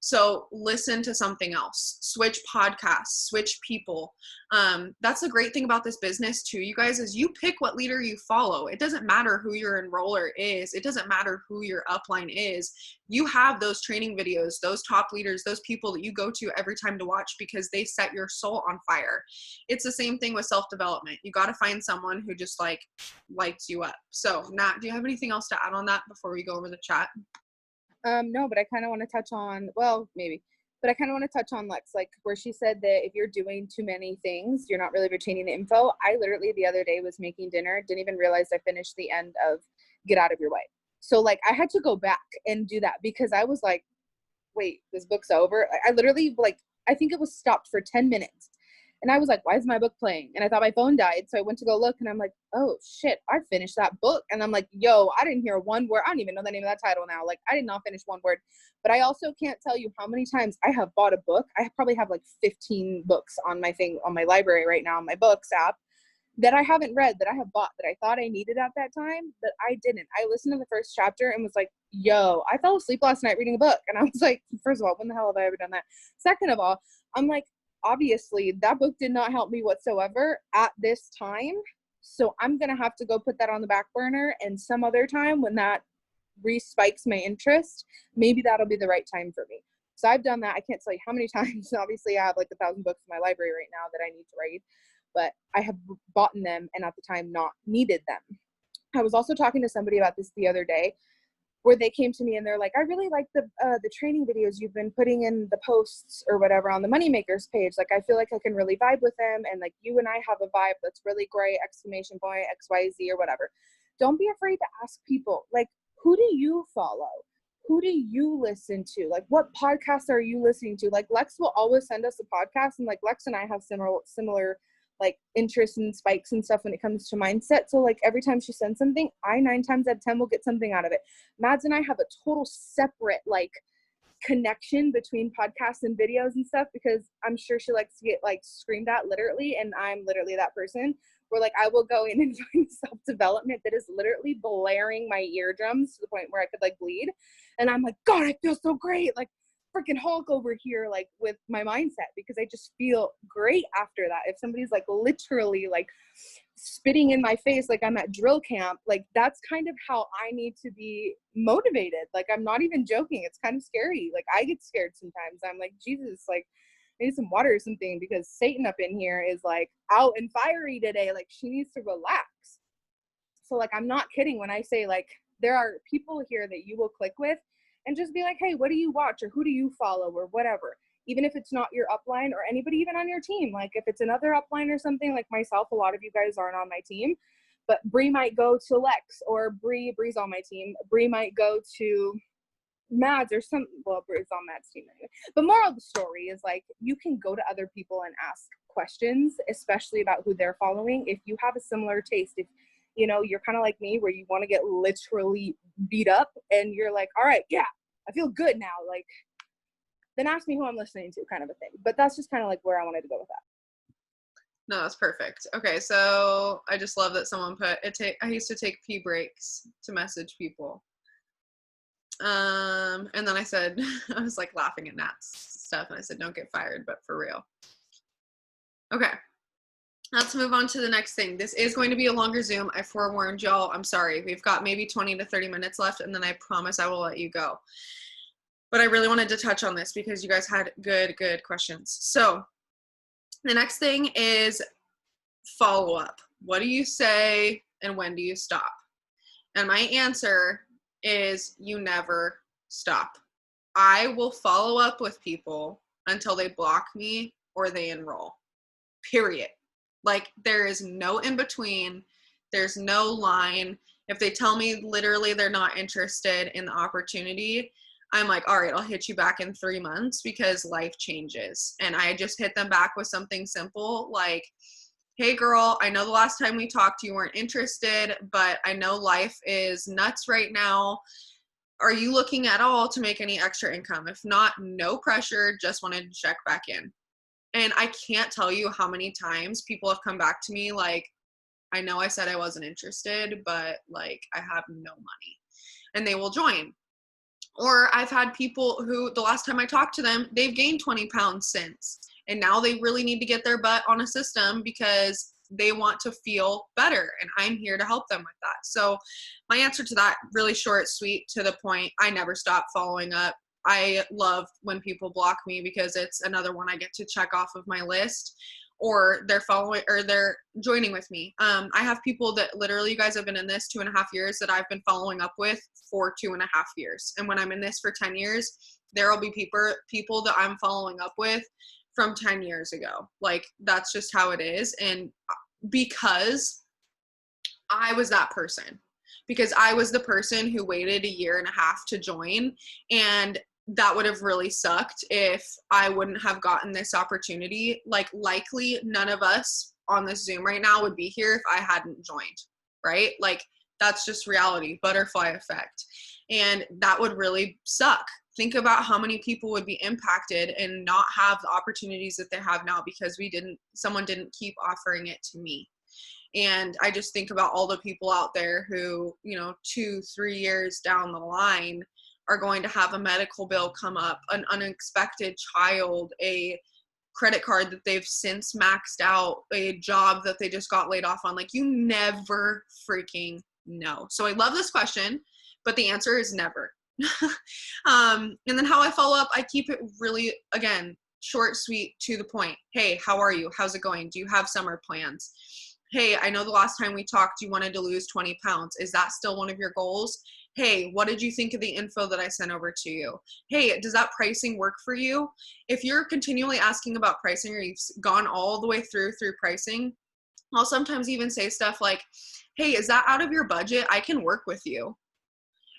So listen to something else. Switch podcasts. Switch people. That's the great thing about this business too, you guys, is you pick what leader you follow. It doesn't matter who your enroller is. It doesn't matter who your upline is. You have those training videos, those top leaders, those people that you go to every time to watch because they set your soul on fire. It's the same thing with self-development. You got to find someone who just like lights you up. So Nat, do you have anything else to add on that before we go over the chat? No, but I kind of want to touch on, but I kind of want to touch on Lex, like where she said that if you're doing too many things, you're not really retaining the info. I literally the other day was making dinner, didn't even realize I finished the end of Get Out of Your Way. So like I had to go back and do that because I was like, wait, this book's over. I literally I think it was stopped for 10 minutes. And I was like, why is my book playing? And I thought my phone died. So I went to go look and I'm like, oh shit, I finished that book. And I'm like, yo, I didn't hear one word. I don't even know the name of that title now. Like I did not finish one word, but I also can't tell you how many times I have bought a book. I probably have like 15 books on my library right now on my books app that I haven't read, that I have bought, that I thought I needed at that time, but I didn't. I listened to the first chapter and was like, yo, I fell asleep last night reading a book. And I was like, first of all, when the hell have I ever done that? Second of all, I'm like, obviously that book did not help me whatsoever at this time. So I'm going to have to go put that on the back burner, and some other time when that re-spikes my interest, maybe that'll be the right time for me. So I've done that. I can't tell you how many times. Obviously, I have like 1,000 books in my library right now that I need to read, but I have bought them and at the time not needed them. I was also talking to somebody about this the other day, where they came to me and they're like, I really like the training videos you've been putting in the posts or whatever on the Moneymakers page. Like, I feel like I can really vibe with them. And like, you and I have a vibe that's really great, exclamation point, XYZ or whatever. Don't be afraid to ask people, like, who do you follow? Who do you listen to? Like, what podcasts are you listening to? Like, Lex will always send us a podcast, and like Lex and I have similar like interests and spikes and stuff when it comes to mindset. So like every time she sends something, I 9 times out of 10 will get something out of it. Mads and I have a total separate like connection between podcasts and videos and stuff, because I'm sure she likes to get like screamed at literally, and I'm literally that person where like I will go in and find self-development that is literally blaring my eardrums to the point where I could like bleed, and I'm like, God, I feel so great, like freaking Hulk over here, like with my mindset, because I just feel great after that. If somebody's like literally like spitting in my face like I'm at drill camp, like that's kind of how I need to be motivated. Like, I'm not even joking. It's kind of scary. Like, I get scared sometimes. I'm like, Jesus, like I need some water or something, because Satan up in here is like out and fiery today. Like, she needs to relax. So like, I'm not kidding when I say like there are people here that you will click with and just be like, hey, what do you watch, or who do you follow, or whatever. Even if it's not your upline or anybody even on your team. Like, if it's another upline or something, like myself, a lot of you guys aren't on my team, but Bree might go to Lex, or Bree's on my team. Bree might go to Mads or some, well, Bree's on Mads' team anyway. But moral of the story is like, you can go to other people and ask questions, especially about who they're following. If you have a similar taste, if you know, you're kind of like me, where you want to get literally beat up and you're like, all right, yeah, I feel good now. Like, then ask me who I'm listening to, kind of a thing. But that's just kind of like where I wanted to go with that. No, that's perfect. Okay, so I just love that someone put it. I used to take pee breaks to message people. And then I said, I was like laughing at Nat's stuff, and I said, don't get fired, but for real. Okay. Let's move on to the next thing. This is going to be a longer Zoom. I forewarned y'all. I'm sorry. We've got maybe 20 to 30 minutes left, and then I promise I will let you go. But I really wanted to touch on this because you guys had good questions. So the next thing is follow-up. What do you say and when do you stop? And my answer is you never stop. I will follow up with people until they block me or they enroll. Period. Like, there is no in between. There's no line. If they tell me literally they're not interested in the opportunity, I'm like, all right, I'll hit you back in 3 months, because life changes. And I just hit them back with something simple like, hey girl, I know the last time we talked you weren't interested, but I know life is nuts right now. Are you looking at all to make any extra income? If not, no pressure, just wanted to check back in. And I can't tell you how many times people have come back to me like, I know I said I wasn't interested, but like, I have no money, and they will join. Or I've had people who the last time I talked to them, they've gained 20 pounds since, and now they really need to get their butt on a system because they want to feel better, and I'm here to help them with that. So my answer to that, really short, sweet, to the point, I never stop following up. I love when people block me, because it's another one I get to check off of my list, or they're following or they're joining with me. I have people that literally, you guys have been in this 2.5 years, that I've been following up with for 2.5 years. And when I'm in this for 10 years, there will be people that I'm following up with from 10 years ago. Like, that's just how it is. And because I was that person, because I was the person who waited 1.5 years to join, and that would have really sucked if I wouldn't have gotten this opportunity. Like, likely none of us on this Zoom right now would be here if I hadn't joined, right? Like, that's just reality, butterfly effect. And that would really suck. Think about how many people would be impacted and not have the opportunities that they have now because someone didn't keep offering it to me. And I just think about all the people out there who, 2-3 years down the line are going to have a medical bill come up, an unexpected child, a credit card that they've since maxed out, a job that they just got laid off on. Like, you never freaking know. So I love this question, but the answer is never. And then how I follow up, I keep it really, again, short, sweet, to the point. Hey, how are you? How's it going? Do you have summer plans? Hey, I know the last time we talked, you wanted to lose 20 pounds. Is that still one of your goals? Hey, what did you think of the info that I sent over to you? Hey, does that pricing work for you? If you're continually asking about pricing, or you've gone all the way through pricing, I'll sometimes even say stuff like, hey, is that out of your budget? I can work with you.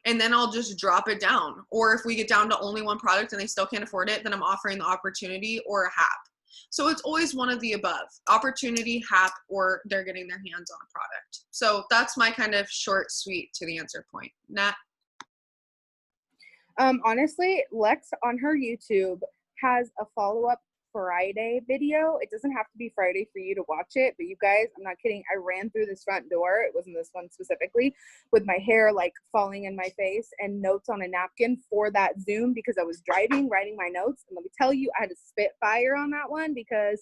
And then I'll just drop it down. Or if we get down to only one product and they still can't afford it, then I'm offering the opportunity or a HAP. So it's always one of the above: opportunity, HAP, or they're getting their hands on a product. So that's my kind of short, sweet to the answer point. Nat? Honestly, Lex on her YouTube has a follow-up Friday video. It doesn't have to be Friday for you to watch it, but you guys, I'm not kidding. I ran through this front door. It wasn't this one specifically, with my hair like falling in my face and notes on a napkin for that Zoom because I was driving, writing my notes. And let me tell you, I had to spit fire on that one because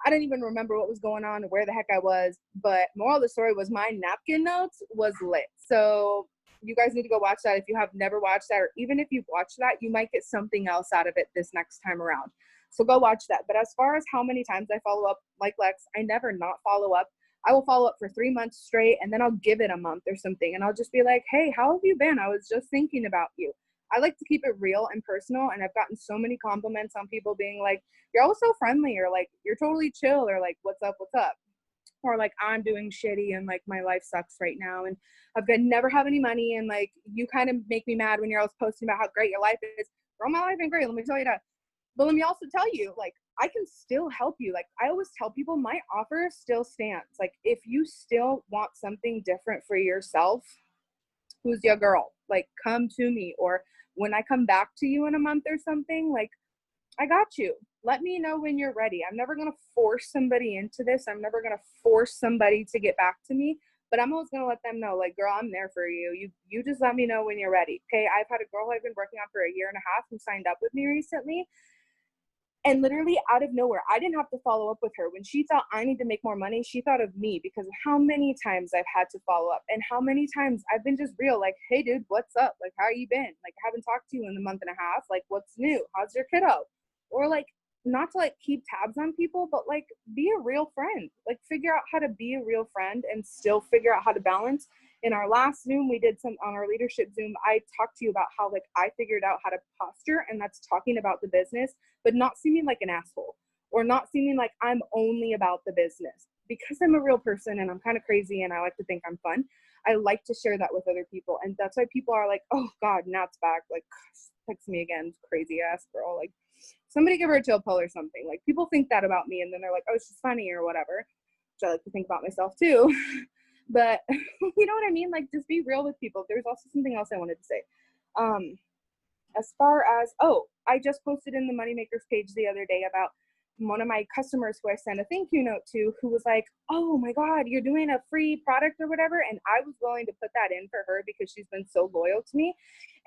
I didn't even remember what was going on or where the heck I was. But moral of the story was my napkin notes was lit. So you guys need to go watch that if you have never watched that, or even if you've watched that, you might get something else out of it this next time around. So go watch that. But as far as how many times I follow up, like Lex, I never not follow up. I will follow up for 3 months straight, and then I'll give it a month or something. And I'll just be like, hey, how have you been? I was just thinking about you. I like to keep it real and personal. And I've gotten so many compliments on people being like, you're always so friendly, or like, you're totally chill, or like, what's up? Or like, I'm doing shitty and like my life sucks right now. And I've got never have any money. And like, you kind of make me mad when you're always posting about how great your life is. Girl, my life ain't great. Let me tell you that. But let me also tell you, like, I can still help you. Like, I always tell people my offer still stands. Like, if you still want something different for yourself, who's your girl? Like, come to me. Or when I come back to you in a month or something, like, I got you. Let me know when you're ready. I'm never going to force somebody into this. I'm never going to force somebody to get back to me. But I'm always going to let them know, like, girl, I'm there for you. You just let me know when you're ready. Okay, I've had a girl who I've been working on for 1.5 years who signed up with me recently. And literally out of nowhere, I didn't have to follow up with her. When she thought I need to make more money, she thought of me because of how many times I've had to follow up and how many times I've been just real. Like, hey, dude, what's up? Like, how you been? Like, I haven't talked to you in a 1.5 months. Like, what's new? How's your kiddo? Or like, not to like keep tabs on people, but like, be a real friend. Like, figure out how to be a real friend and still figure out how to balance. In our last Zoom, we did some on our leadership Zoom. I talked to you about how like I figured out how to posture, and that's talking about the business, but not seeming like an asshole or not seeming like I'm only about the business. Because I'm a real person and I'm kind of crazy and I like to think I'm fun, I like to share that with other people. And that's why people are like, oh God, Nat's back. Like, text me again, crazy ass girl. Like, somebody give her a chill pill or something. Like, people think that about me, and then they're like, oh, she's funny or whatever, which I like to think about myself too. But you know what I mean? Like, just be real with people. There's also something else I wanted to say. As far as, I just posted in the Moneymakers page the other day about one of my customers who I sent a thank you note to, who was like, oh my God, you're doing a free product or whatever. And I was willing to put that in for her because she's been so loyal to me.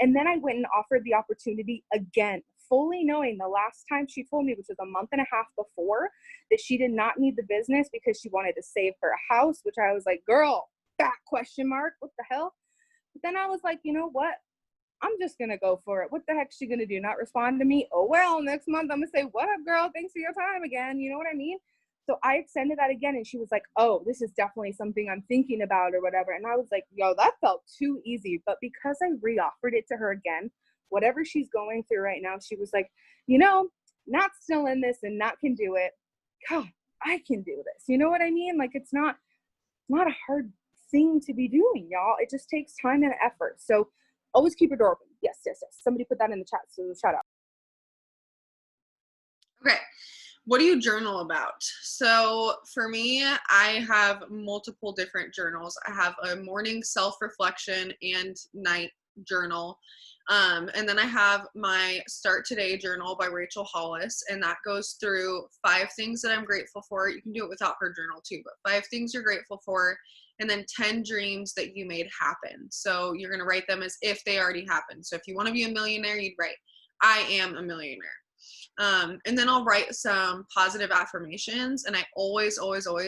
And then I went and offered the opportunity again, fully knowing the last time she told me, which was 1.5 months before, that she did not need the business because she wanted to save for a house, which I was like, girl, back question mark, what the hell? But then I was like, you know what? I'm just going to go for it. What the heck is she going to do? Not respond to me? Oh, well, next month I'm going to say, what up, girl? Thanks for your time again. You know what I mean? So I extended that again, and she was like, oh, this is definitely something I'm thinking about or whatever. And I was like, yo, that felt too easy. But because I reoffered it to her again, whatever she's going through right now, she was like, you know, Nat's still in this and Nat can do it. God, I can do this. You know what I mean? Like, it's not a hard thing to be doing, y'all. It just takes time and effort. So always keep your door open. Yes. Somebody put that in the chat, so shout out. Okay. What do you journal about? So for me, I have multiple different journals. I have a morning self-reflection and night journal. And then I have my Start Today journal by Rachel Hollis, and that goes through 5 things that I'm grateful for. You can do it without her journal too, but 5 things you're grateful for, and then 10 dreams that you made happen. So you're going to write them as if they already happened. So if you want to be a millionaire, you'd write, I am a millionaire. And then I'll write some positive affirmations. And I always,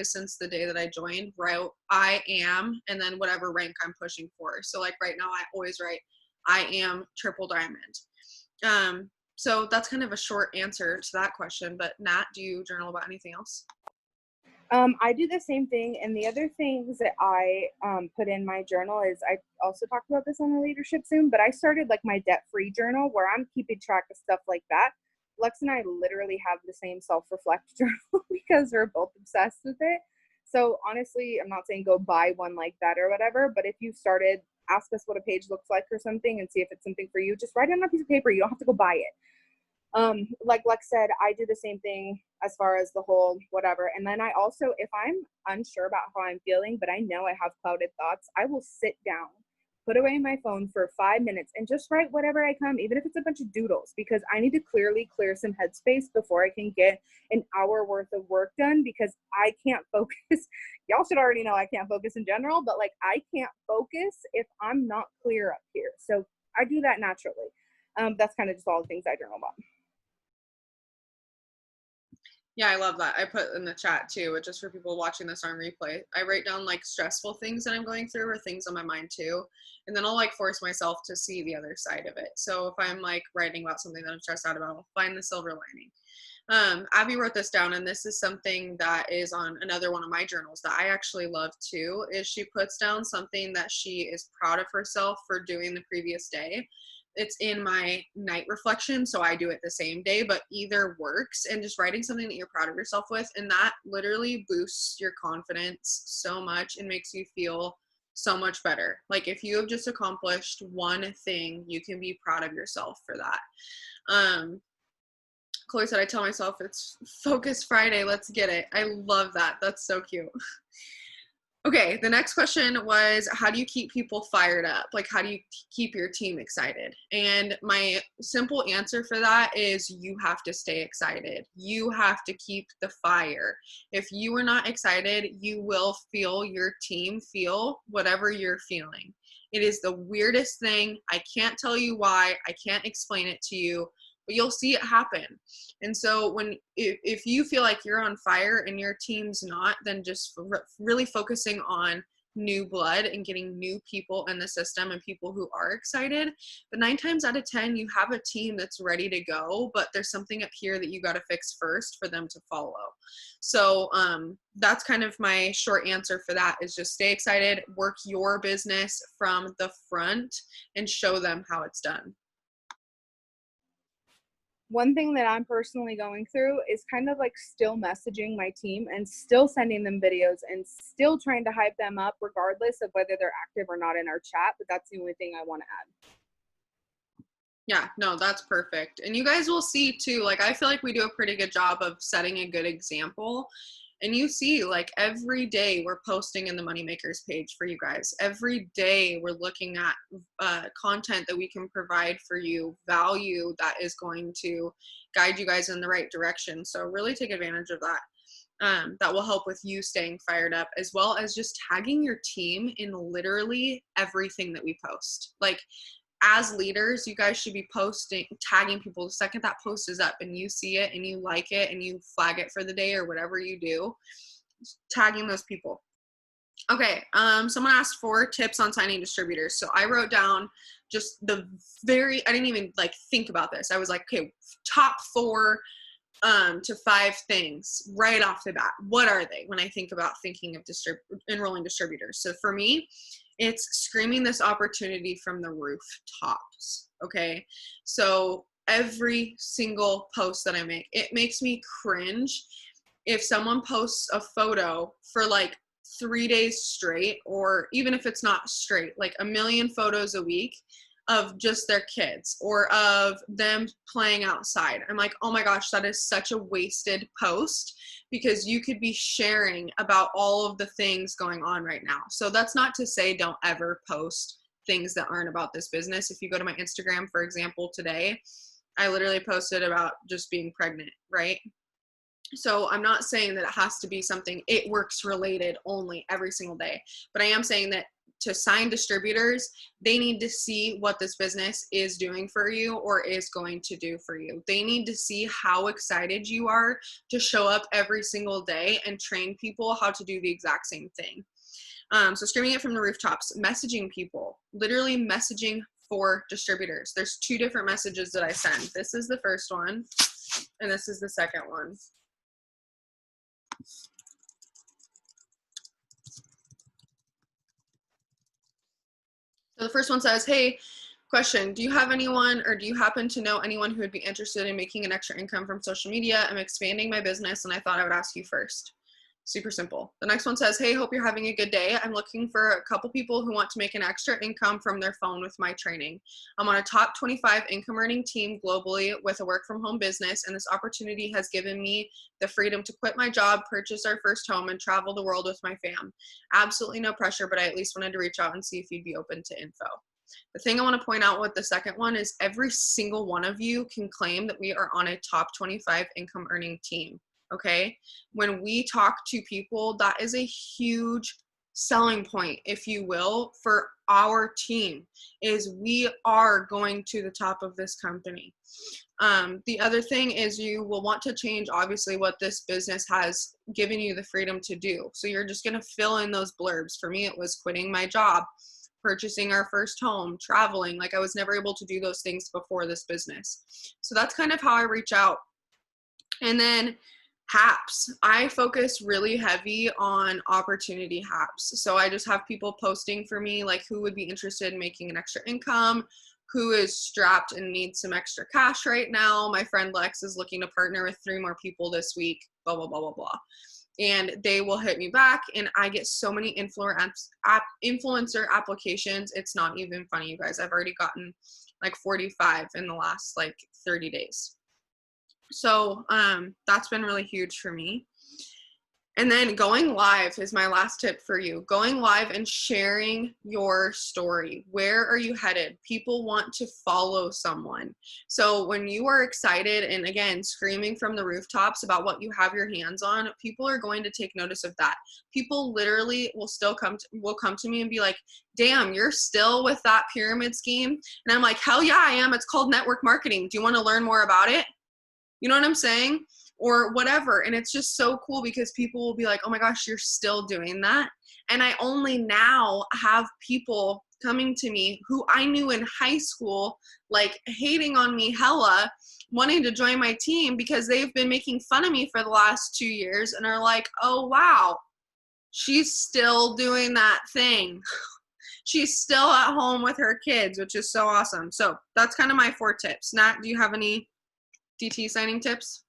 since the day that I joined, wrote I am, and then whatever rank I'm pushing for. So like right now I always write I am triple diamond. So that's kind of a short answer to that question. But Nat, do you journal about anything else? I do the same thing. And the other things that I put in my journal is, I also talked about this on the leadership Zoom, but I started like my debt-free journal where I'm keeping track of stuff like that. Lex and I literally have the same self-reflect journal because we're both obsessed with it. So honestly, I'm not saying go buy one like that or whatever, but if you started, ask us what a page looks like or something and see if it's something for you. Just write it on a piece of paper. You don't have to go buy it. Like Lex said, I do the same thing as far as the whole whatever. And then I also, if I'm unsure about how I'm feeling, but I know I have clouded thoughts, I will sit down, put away my phone for 5 minutes and just write whatever I come, even if it's a bunch of doodles, because I need to clearly clear some headspace before I can get an hour worth of work done, because I can't focus. Y'all should already know I can't focus in general, but like I can't focus if I'm not clear up here. So I do that naturally. That's kind of just all the things I journal about. Yeah, I love that. I put in the chat too, just for people watching this on replay. I write down like stressful things that I'm going through or things on my mind too. And then I'll like force myself to see the other side of it. So if I'm like writing about something that I'm stressed out about, I'll find the silver lining. Abby wrote this down, and this is something that is on another one of my journals that I actually love too, is she puts down something that she is proud of herself for doing the previous day. It's in my night reflection, so I do it the same day, but either works. And just writing something that you're proud of yourself with, and that literally boosts your confidence so much and makes you feel so much better. Like if you have just accomplished one thing, you can be proud of yourself for that. Chloe said, I tell myself it's Focus Friday, let's get it. I love that. That's so cute. Okay, the next question was, how do you keep people fired up? Like, how do you keep your team excited? And my simple answer for that is you have to stay excited. You have to keep the fire. If you are not excited, you will feel your team feel whatever you're feeling. It is the weirdest thing. I can't tell you why. I can't explain it to you, but you'll see it happen. And so if you feel like you're on fire and your team's not, then just really focusing on new blood and getting new people in the system and people who are excited. But 9 times out of 10, you have a team that's ready to go, but there's something up here that you got to fix first for them to follow. So that's kind of my short answer for that, is just stay excited, work your business from the front, and show them how it's done. One thing that I'm personally going through is kind of like still messaging my team and still sending them videos and still trying to hype them up regardless of whether they're active or not in our chat. But that's the only thing I want to add. Yeah, no, that's perfect. And you guys will see too, like I feel like we do a pretty good job of setting a good example. And you see, like every day we're posting in the Moneymakers page for you guys. Every day we're looking at content that we can provide for you, value that is going to guide you guys in the right direction. So really take advantage of that. That will help with you staying fired up, as well as just tagging your team in literally everything that we post. Like as leaders, you guys should be tagging people the second that post is up and you see it and you like it and you flag it for the day or whatever you do, tagging those people. Okay, someone asked for tips on signing distributors. So I wrote down just I didn't even like think about this. I was like, okay, top 4 to 5 things right off the bat. What are they when I think about thinking of enrolling distributors? So for me, it's screaming this opportunity from the rooftops. Okay. So every single post that I make, it makes me cringe if someone posts a photo for like 3 days straight, or even if it's not straight, like a million photos a week of just their kids or of them playing outside. I'm like, oh my gosh, that is such a wasted post, because you could be sharing about all of the things going on right now. So that's not to say don't ever post things that aren't about this business. If you go to my Instagram, for example, today, I literally posted about just being pregnant, right? So I'm not saying that it has to be something It Works related only every single day, but I am saying that to sign distributors, they need to see what this business is doing for you or is going to do for you. They need to see how excited you are to show up every single day and train people how to do the exact same thing. So screaming it from the rooftops, messaging people, literally messaging for distributors. There's 2 different messages that I send. This is the first one, and this is the second one. So the first one says, hey, question, do you have anyone or do you happen to know anyone who would be interested in making an extra income from social media? I'm expanding my business and I thought I would ask you first. Super simple. The next one says, hey, hope you're having a good day. I'm looking for a couple people who want to make an extra income from their phone with my training. I'm on a top 25 income earning team globally with a work from home business, and this opportunity has given me the freedom to quit my job, purchase our first home, and travel the world with my fam. Absolutely no pressure, but I at least wanted to reach out and see if you'd be open to info. The thing I want to point out with the second one is every single one of you can claim that we are on a top 25 income earning team. Okay. When we talk to people, that is a huge selling point, if you will, for our team, is we are going to the top of this company. The other thing is you will want to change, obviously, what this business has given you the freedom to do. So you're just going to fill in those blurbs. For me, it was quitting my job, purchasing our first home, traveling. Like, I was never able to do those things before this business. So that's kind of how I reach out. And then HAPs. I focus really heavy on opportunity HAPs. So I just have people posting for me, like, who would be interested in making an extra income, who is strapped and needs some extra cash right now. My friend Lex is looking to partner with 3 more people this week, blah, blah, blah, blah, blah. And they will hit me back, and I get so many influencer applications. It's not even funny, you guys. I've already gotten like 45 in the last like 30 days. So that's been really huge for me. And then going live is my last tip for you. Going live and sharing your story. Where are you headed? People want to follow someone. So when you are excited and, again, screaming from the rooftops about what you have your hands on, people are going to take notice of that. People literally will come to me and be like, damn, you're still with that pyramid scheme? And I'm like, hell yeah, I am. It's called network marketing. Do you want to learn more about it? You know what I'm saying? Or whatever. And it's just so cool because people will be like, oh my gosh, you're still doing that. And I only now have people coming to me who I knew in high school, like hating on me hella, wanting to join my team because they've been making fun of me for the last 2 years and are like, oh wow, she's still doing that thing. She's still at home with her kids, which is so awesome. So that's kind of my 4 tips. Nat, do you have any DT signing tips?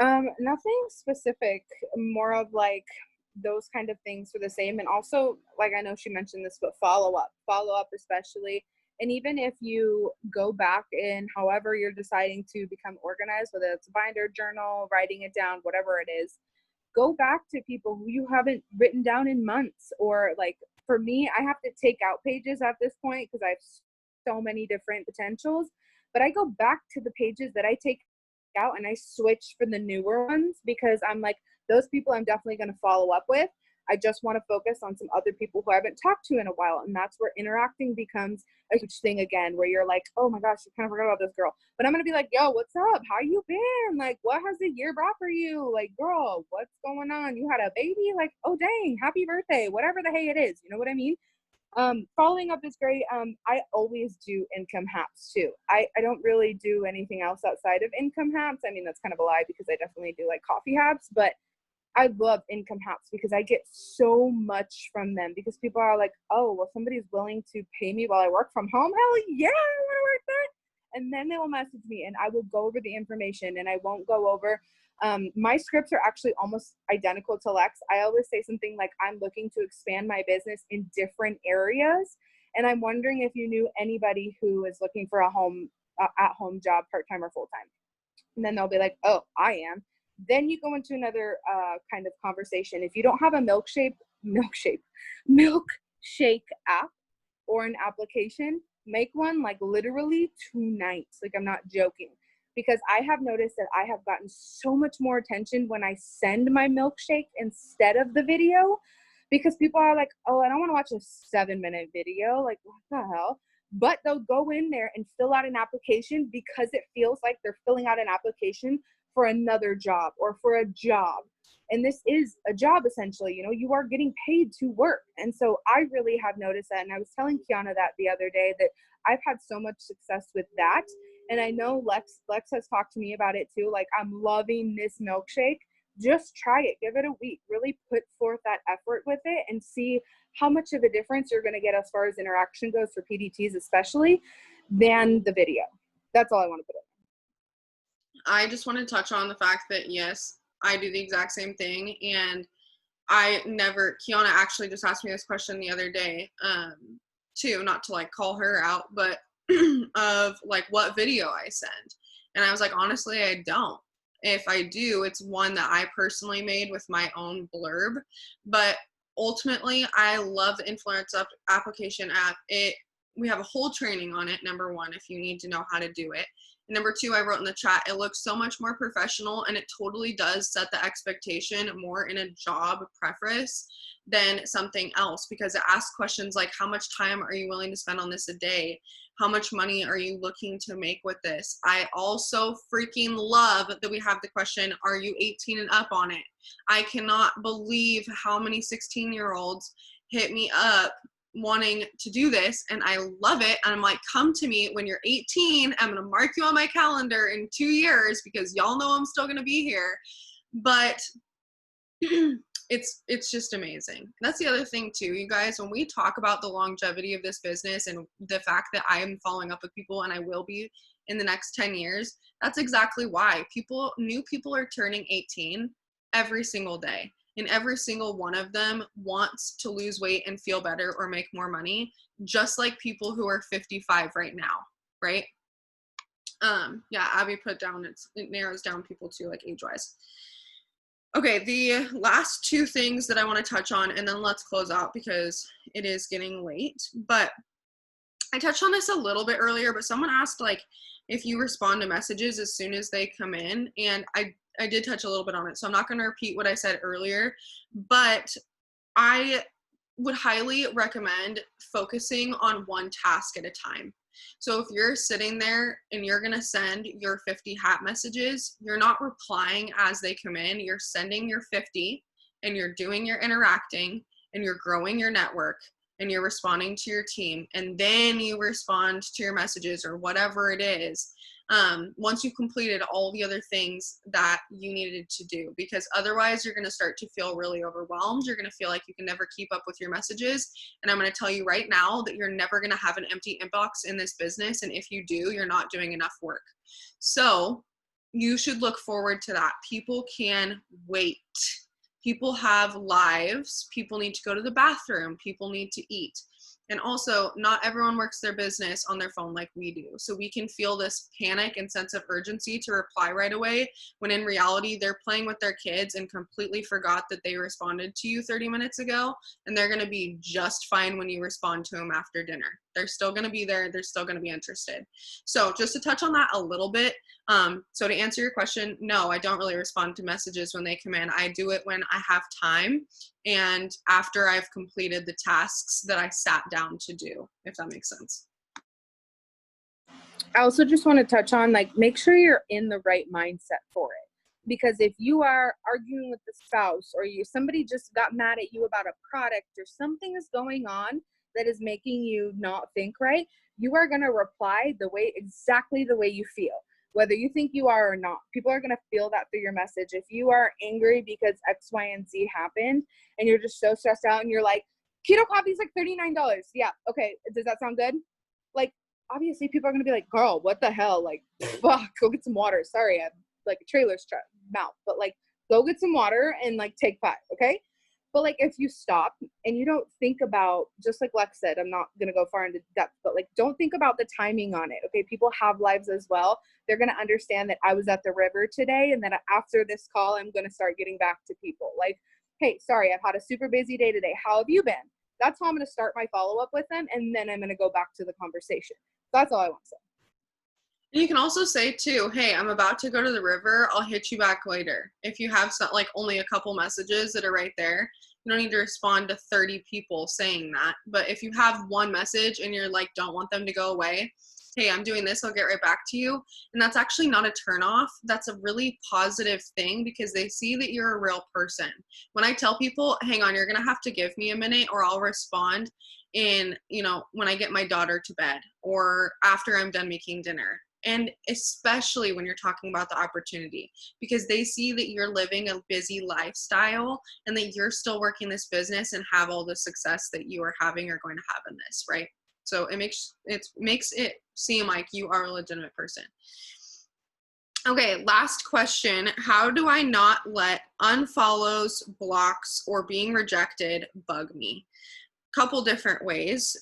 Nothing specific, more of like those kind of things are the same. And also, like, I know she mentioned this, but follow up especially. And even if you go back in however you're deciding to become organized, whether it's a binder, journal, writing it down, whatever it is, go back to people who you haven't written down in months. Or like for me, I have to take out pages at this point because I have so many different potentials, but I go back to the pages that I take out and I switch for the newer ones because I'm like, those people I'm definitely going to follow up with. I just want to focus on some other people who I haven't talked to in a while. And that's where interacting becomes a huge thing again, where you're like, oh my gosh, I kind of forgot about this girl. But I'm going to be like, yo, what's up? How you been? Like, what has the year brought for you? Like, girl, what's going on? You had a baby? Like, oh dang, happy birthday, whatever the hey it is. You know what I mean? Following up is great. I always do income HAPs too. I don't really do anything else outside of income HAPs. I mean, that's kind of a lie because I definitely do like coffee HAPs, but I love income HAPs because I get so much from them because people are like, oh, well, somebody's willing to pay me while I work from home. Hell yeah, I want to work there. And then they will message me and I will go over the information and I won't go over my scripts are actually almost identical to Lex. I always say something like, I'm looking to expand my business in different areas. And I'm wondering if you knew anybody who is looking for a at-home job, part-time or full-time. And then they'll be like, oh, I am. Then you go into another kind of conversation. If you don't have a milkshake app or an application, make one like literally tonight. Like, I'm not joking. Because I have noticed that I have gotten so much more attention when I send my milkshake instead of the video, because people are like, oh, I don't want to watch a 7-minute video. Like, what the hell? But they'll go in there and fill out an application because it feels like they're filling out an application for another job or for a job. And this is a job, essentially. You know, you are getting paid to work. And so I really have noticed that. And I was telling Kiana that the other day, that I've had so much success with that. And I know Lex has talked to me about it too. Like, I'm loving this milkshake. Just try it. Give it a week. Really put forth that effort with it and see how much of a difference you're going to get as far as interaction goes for PDTs, especially, than the video. That's all I want to put in. I just want to touch on the fact that, yes, I do the exact same thing. And Kiana actually just asked me this question the other day, too, not to like call her out, but of like what video I send. And I was like, honestly, I don't. If I do, it's one that I personally made with my own blurb. But ultimately, I love the Influence Up application app. We have a whole training on it, number one, if you need to know how to do it. And number two, I wrote in the chat, it looks so much more professional, and it totally does set the expectation more in a job preface than something else, because it asks questions like, how much time are you willing to spend on this a day? How much money are you looking to make with this? I also freaking love that we have the question, are you 18 and up on it? I cannot believe how many 16-year-olds hit me up wanting to do this, and I love it. And I'm like, come to me when you're 18. I'm going to mark you on my calendar in 2 years because y'all know I'm still going to be here. But it's just amazing. And that's the other thing too, you guys, when we talk about the longevity of this business and the fact that I am following up with people, and I will be in the next 10 years, that's exactly why new people are turning 18 every single day. And every single one of them wants to lose weight and feel better or make more money, just like people who are 55 right now, right? Yeah, Abby put down, it narrows down people too, like age-wise. Okay, the last two things that I want to touch on, and then let's close out because it is getting late. But I touched on this a little bit earlier, but someone asked, like, if you respond to messages as soon as they come in, and I did touch a little bit on it, so I'm not going to repeat what I said earlier, but I would highly recommend focusing on one task at a time. So if you're sitting there and you're going to send your 50 hat messages, you're not replying as they come in. You're sending your 50 and you're doing your interacting and you're growing your network and you're responding to your team, and then you respond to your messages or whatever it is. Once you've completed all the other things that you needed to do, because otherwise you're going to start to feel really overwhelmed. You're going to feel like you can never keep up with your messages. And I'm going to tell you right now that you're never going to have an empty inbox in this business. And if you do, you're not doing enough work. So you should look forward to that. People can wait. People have lives. People need to go to the bathroom. People need to eat. And also, not everyone works their business on their phone like we do. So we can feel this panic and sense of urgency to reply right away, when in reality, they're playing with their kids and completely forgot that they responded to you 30 minutes ago. And they're going to be just fine when you respond to them after dinner. They're still going to be there. They're still going to be interested. So just to touch on that a little bit. So to answer your question, no, I don't really respond to messages when they come in. I do it when I have time and after I've completed the tasks that I sat down to do, if that makes sense. I also just want to touch on, like, make sure you're in the right mindset for it. Because if you are arguing with the spouse, or somebody just got mad at you about a product, or something is going on that is making you not think right, you are going to reply exactly the way you feel, whether you think you are or not. People are going to feel that through your message. If you are angry because X, Y, and Z happened, and you're just so stressed out, and you're like, keto coffee is like $39. Yeah, okay, does that sound good? Like, obviously people are going to be like, girl, what the hell? Like, fuck, go get some water. Sorry, I have like a trailer's mouth, but like, go get some water and like take 5, okay? But like, if you stop and you don't think about, just like Lex said, I'm not going to go far into depth, but like, don't think about the timing on it. Okay. People have lives as well. They're going to understand that I was at the river today, and then after this call, I'm going to start getting back to people. Like, hey, sorry, I've had a super busy day today. How have you been? That's how I'm going to start my follow-up with them. And then I'm going to go back to the conversation. That's all I want to say. And you can also say too, hey, I'm about to go to the river. I'll hit you back later. If you have some, like only a couple messages that are right there, You don't need to respond to 30 people saying that. But if you have one message and you're like, don't want them to go away, hey, I'm doing this, I'll get right back to you. And that's actually not a turnoff. That's a really positive thing because they see that you're a real person. When I tell people, hang on, you're going to have to give me a minute or I'll respond in, you know, when I get my daughter to bed or after I'm done making dinner. And especially when you're talking about the opportunity, because they see that you're living a busy lifestyle and that you're still working this business and have all the success that you are having or going to have in this, right? So it makes it seem like you are a legitimate person. Okay, last question. How do I not let unfollows, blocks, or being rejected bug me? Couple different ways.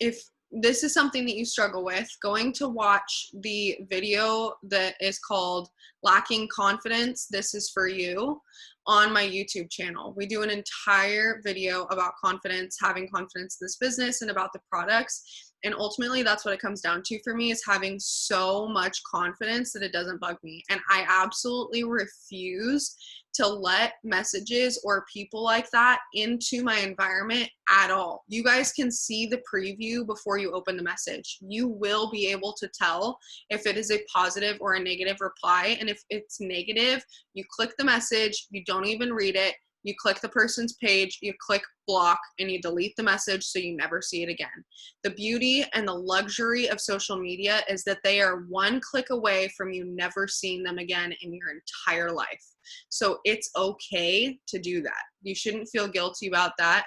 If this is something that you struggle with, going to watch the video that is called Lacking Confidence, This is for You, on my YouTube channel. We do an entire video about confidence, having confidence in this business and about the products. And ultimately, that's what it comes down to for me, is having so much confidence that it doesn't bug me. And I absolutely refuse to let messages or people like that into my environment at all. You guys can see the preview before you open the message. You will be able to tell if it is a positive or a negative reply. And if it's negative, you click the message, you don't even read it, you click the person's page, you click block, and you delete the message so you never see it again. The beauty and the luxury of social media is that they are one click away from you never seeing them again in your entire life. So it's okay to do that. You shouldn't feel guilty about that.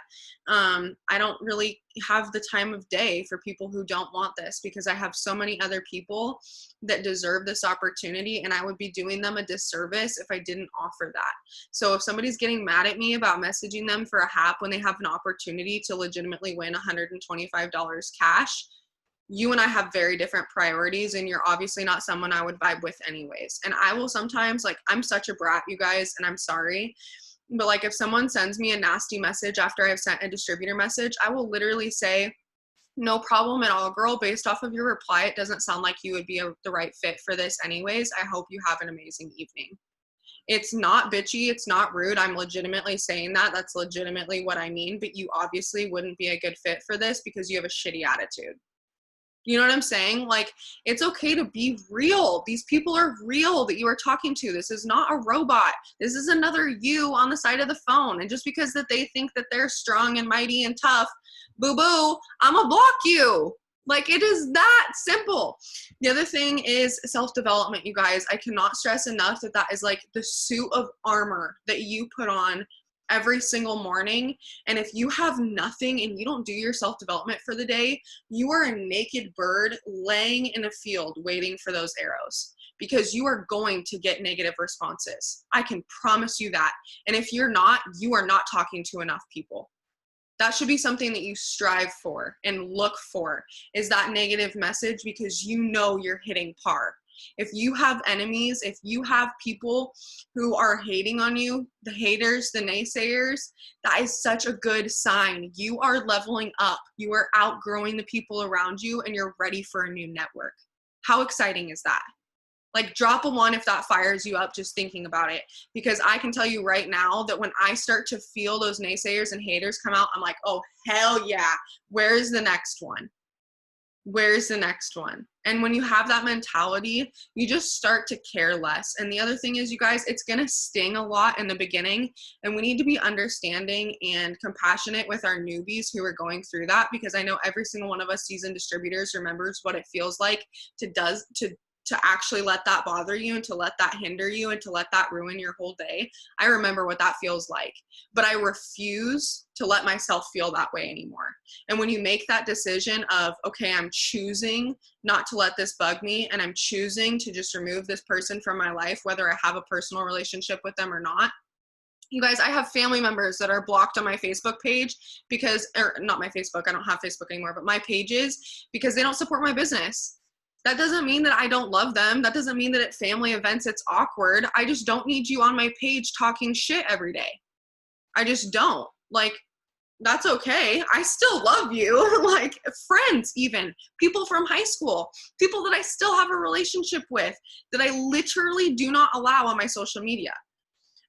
I don't really have the time of day for people who don't want this, because I have so many other people that deserve this opportunity, and I would be doing them a disservice if I didn't offer that. So if somebody's getting mad at me about messaging them for a HAP when they have an opportunity to legitimately win $125 cash, you and I have very different priorities, and you're obviously not someone I would vibe with anyways. And I will sometimes, like, I'm such a brat, you guys, and I'm sorry, but like if someone sends me a nasty message after I've sent a distributor message, I will literally say, no problem at all, girl. Based off of your reply, it doesn't sound like you would be the right fit for this anyways. I hope you have an amazing evening. It's not bitchy. It's not rude. I'm legitimately saying that. That's legitimately what I mean. But you obviously wouldn't be a good fit for this because you have a shitty attitude. You know what I'm saying? Like, it's okay to be real. These people are real that you are talking to. This is not a robot. This is another you on the side of the phone. And just because that they think that they're strong and mighty and tough, boo-boo, I'm gonna block you. Like, it is that simple. The other thing is self-development, you guys. I cannot stress enough that that is like the suit of armor that you put on every single morning. And if you have nothing and you don't do your self-development for the day, you are a naked bird laying in a field waiting for those arrows, because you are going to get negative responses. I can promise you that. And if you're not, you are not talking to enough people. That should be something that you strive for and look for, is that negative message, because you know you're hitting par. If you have enemies, if you have people who are hating on you, the haters, the naysayers, that is such a good sign. You are leveling up. You are outgrowing the people around you, and you're ready for a new network. How exciting is that? Like, drop a 1 if that fires you up just thinking about it. Because I can tell you right now that when I start to feel those naysayers and haters come out, I'm like, oh, hell yeah. Where's the next one? Where's the next one? And when you have that mentality, you just start to care less. And the other thing is, you guys, it's going to sting a lot in the beginning. And we need to be understanding and compassionate with our newbies who are going through that, because I know every single one of us seasoned distributors remembers what it feels like to actually let that bother you, and to let that hinder you, and to let that ruin your whole day. I remember what that feels like, but I refuse to let myself feel that way anymore. And when you make that decision of, okay, I'm choosing not to let this bug me, and I'm choosing to just remove this person from my life, whether I have a personal relationship with them or not. You guys, I have family members that are blocked on my Facebook page because, or not my Facebook, I don't have Facebook anymore, but my pages, because they don't support my business. That doesn't mean that I don't love them. That doesn't mean that at family events it's awkward. I just don't need you on my page talking shit every day. I just don't. Like, that's okay. I still love you. Like, friends, even people from high school, people that I still have a relationship with, that I literally do not allow on my social media.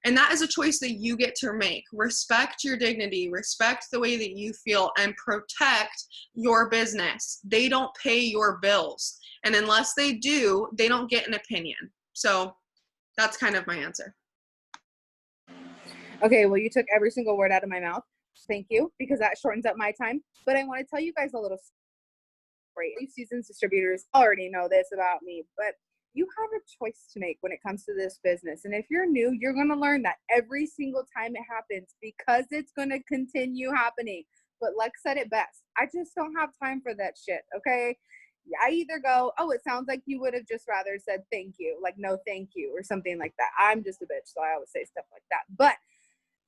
And that is a choice that you get to make. Respect your dignity, respect the way that you feel, and protect your business. They don't pay your bills. And unless they do, they don't get an opinion. So that's kind of my answer. Okay, well, you took every single word out of my mouth. Thank you, because that shortens up my time. But I want to tell you guys a little story. Seasons distributors already know this about me, but you have a choice to make when it comes to this business. And if you're new, you're going to learn that every single time it happens, because it's going to continue happening. But Lex said it best. I just don't have time for that shit, okay? I either go, oh, it sounds like you would have just rather said thank you, like no thank you or something like that. I'm just a bitch, so I always say stuff like that. But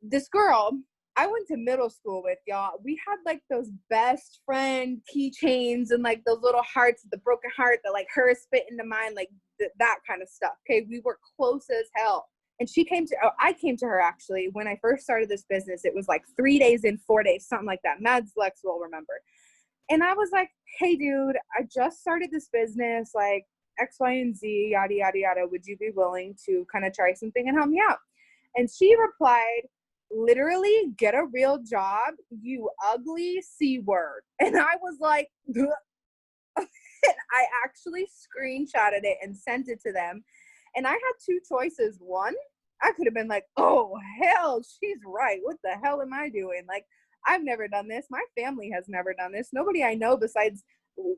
this girl I went to middle school with, y'all, we had like those best friend keychains and like those little hearts, the broken heart that like hers fit into mine, like that kind of stuff. Okay, we were close as hell. And I came to her actually when I first started this business. It was like 3 days in 4 days, something like that. Mads Lex will remember. And I was like, hey, dude, I just started this business, like X, Y, and Z, yada, yada, yada. Would you be willing to kind of try something and help me out? And she replied, literally, get a real job, you ugly C word. And I was like, I actually screenshotted it and sent it to them. And I had two choices. One, I could have been like, oh, hell, she's right. What the hell am I doing? Like, I've never done this. My family has never done this. Nobody I know besides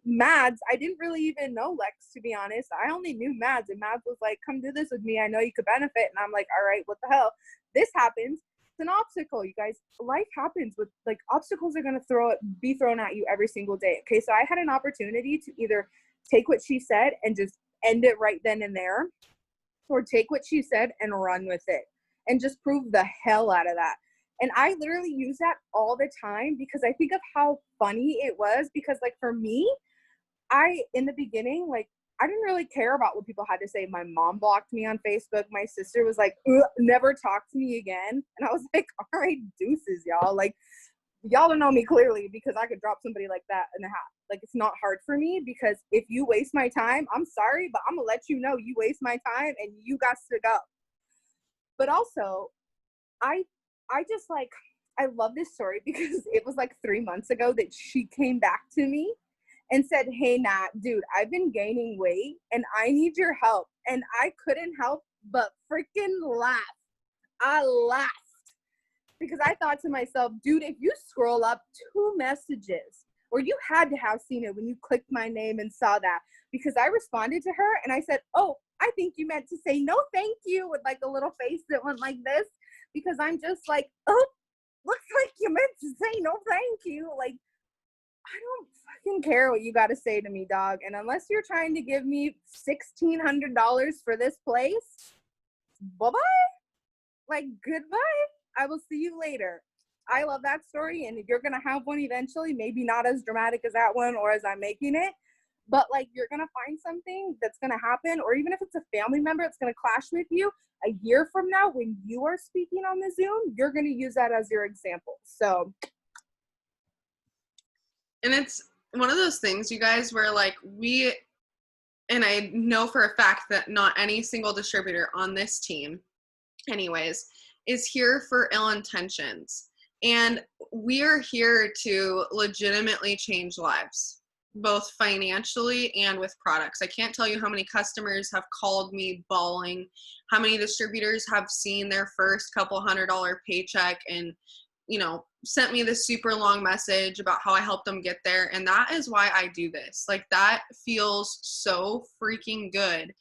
Mads. I didn't really even know Lex, to be honest. I only knew Mads, and Mads was like, come do this with me. I know you could benefit. And I'm like, all right, what the hell? This happens. It's an obstacle, you guys. Life happens with, like, obstacles are going to be thrown at you every single day. Okay, so I had an opportunity to either take what she said and just end it right then and there, or take what she said and run with it and just prove the hell out of that. And I literally use that all the time because I think of how funny it was, because like for me, in the beginning, like I didn't really care about what people had to say. My mom blocked me on Facebook. My sister was like, never talk to me again. And I was like, all right, deuces, y'all. Like, y'all don't know me clearly because I could drop somebody like that in a hat. Like, it's not hard for me, because if you waste my time, I'm sorry, but I'm gonna let you know you waste my time and you got to go. But also, I just like, I love this story because it was like 3 months ago that she came back to me and said, hey, Nat, dude, I've been gaining weight and I need your help. And I couldn't help but freaking laugh. I laughed because I thought to myself, dude, if you scroll up 2 messages, or you had to have seen it when you clicked my name and saw that, because I responded to her and I said, oh, I think you meant to say no thank you, with like a little face that went like this, because I'm just like, oh, looks like you meant to say no thank you. Like, I don't fucking care what you got to say to me, dog. And unless you're trying to give me $1,600 for this place, bye-bye. Like, goodbye. I will see you later. I love that story, and if you're going to have one eventually, maybe not as dramatic as that one or as I'm making it, but like you're going to find something that's going to happen, or even if it's a family member that's going to clash with you, a year from now when you are speaking on the Zoom, you're going to use that as your example. So. And it's one of those things, you guys, where like and I know for a fact that not any single distributor on this team anyways is here for ill intentions. And we are here to legitimately change lives, both financially and with products. I can't tell you how many customers have called me bawling, how many distributors have seen their first couple $100 paycheck and, you know, sent me this super long message about how I helped them get there. And that is why I do this. Like, that feels so freaking good.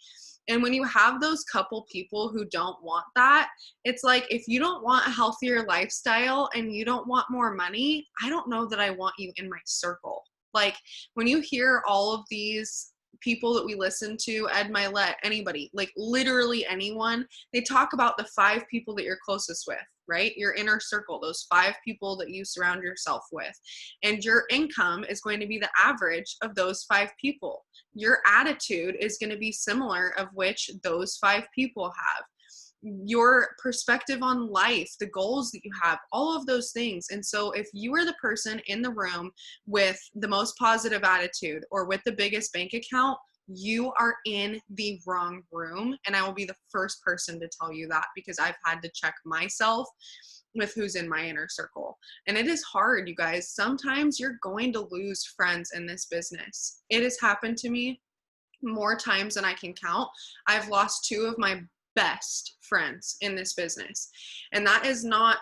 And when you have those couple people who don't want that, it's like, if you don't want a healthier lifestyle and you don't want more money, I don't know that I want you in my circle. Like, when you hear all of these people that we listen to, Ed Milet, anybody, like literally anyone, they talk about the 5 people that you're closest with, right? Your inner circle, those 5 people that you surround yourself with. And your income is going to be the average of those 5 people. Your attitude is going to be similar of which those 5 people have. Your perspective on life, the goals that you have, all of those things. And so if you are the person in the room with the most positive attitude or with the biggest bank account, you are in the wrong room. And I will be the first person to tell you that, because I've had to check myself with who's in my inner circle. And it is hard, you guys. Sometimes you're going to lose friends in this business. It has happened to me more times than I can count. I've lost 2 of my best friends in this business. And that is not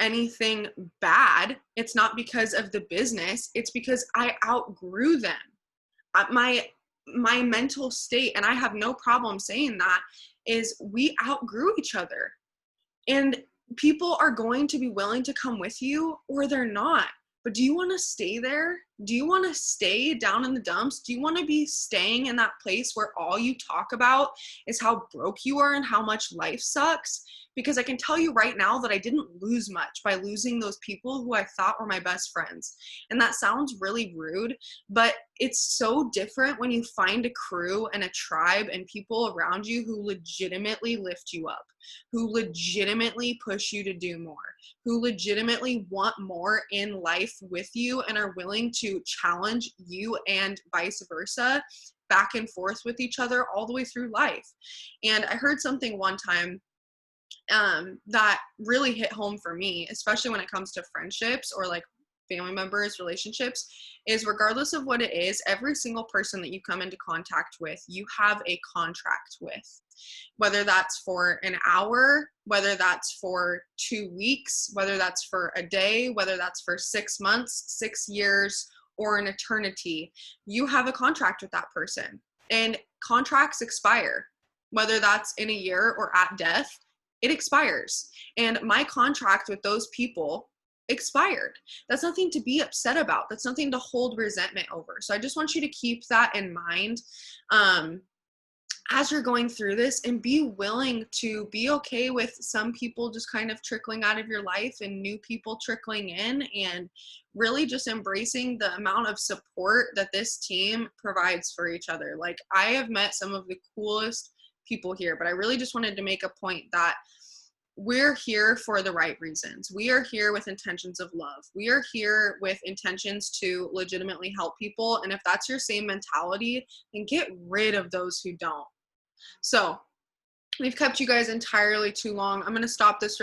anything bad. It's not because of the business. It's because I outgrew them. My mental state, and I have no problem saying that, is we outgrew each other. And people are going to be willing to come with you, or they're not. But do you want to stay there? Do you want to stay down in the dumps? Do you want to be staying in that place where all you talk about is how broke you are and how much life sucks? Because I can tell you right now that I didn't lose much by losing those people who I thought were my best friends. And that sounds really rude, but it's so different when you find a crew and a tribe and people around you who legitimately lift you up, who legitimately push you to do more, who legitimately want more in life with you and are willing to challenge you and vice versa, back and forth with each other all the way through life. And I heard something one time that really hit home for me, especially when it comes to friendships or like family members, relationships, is regardless of what it is, every single person that you come into contact with, you have a contract with. Whether that's for an hour, whether that's for 2 weeks, whether that's for a day, whether that's for 6 months, 6 years, or an eternity, you have a contract with that person. And contracts expire, whether that's in a year or at death. It expires. And my contract with those people expired. That's nothing to be upset about. That's nothing to hold resentment over. So I just want you to keep that in mind as you're going through this, and be willing to be okay with some people just kind of trickling out of your life and new people trickling in, and really just embracing the amount of support that this team provides for each other. Like, I have met some of the coolest people here, but I really just wanted to make a point that we're here for the right reasons. We are here with intentions of love. We are here with intentions to legitimately help people. And if that's your same mentality, then get rid of those who don't. So we've kept you guys entirely too long. I'm going to stop this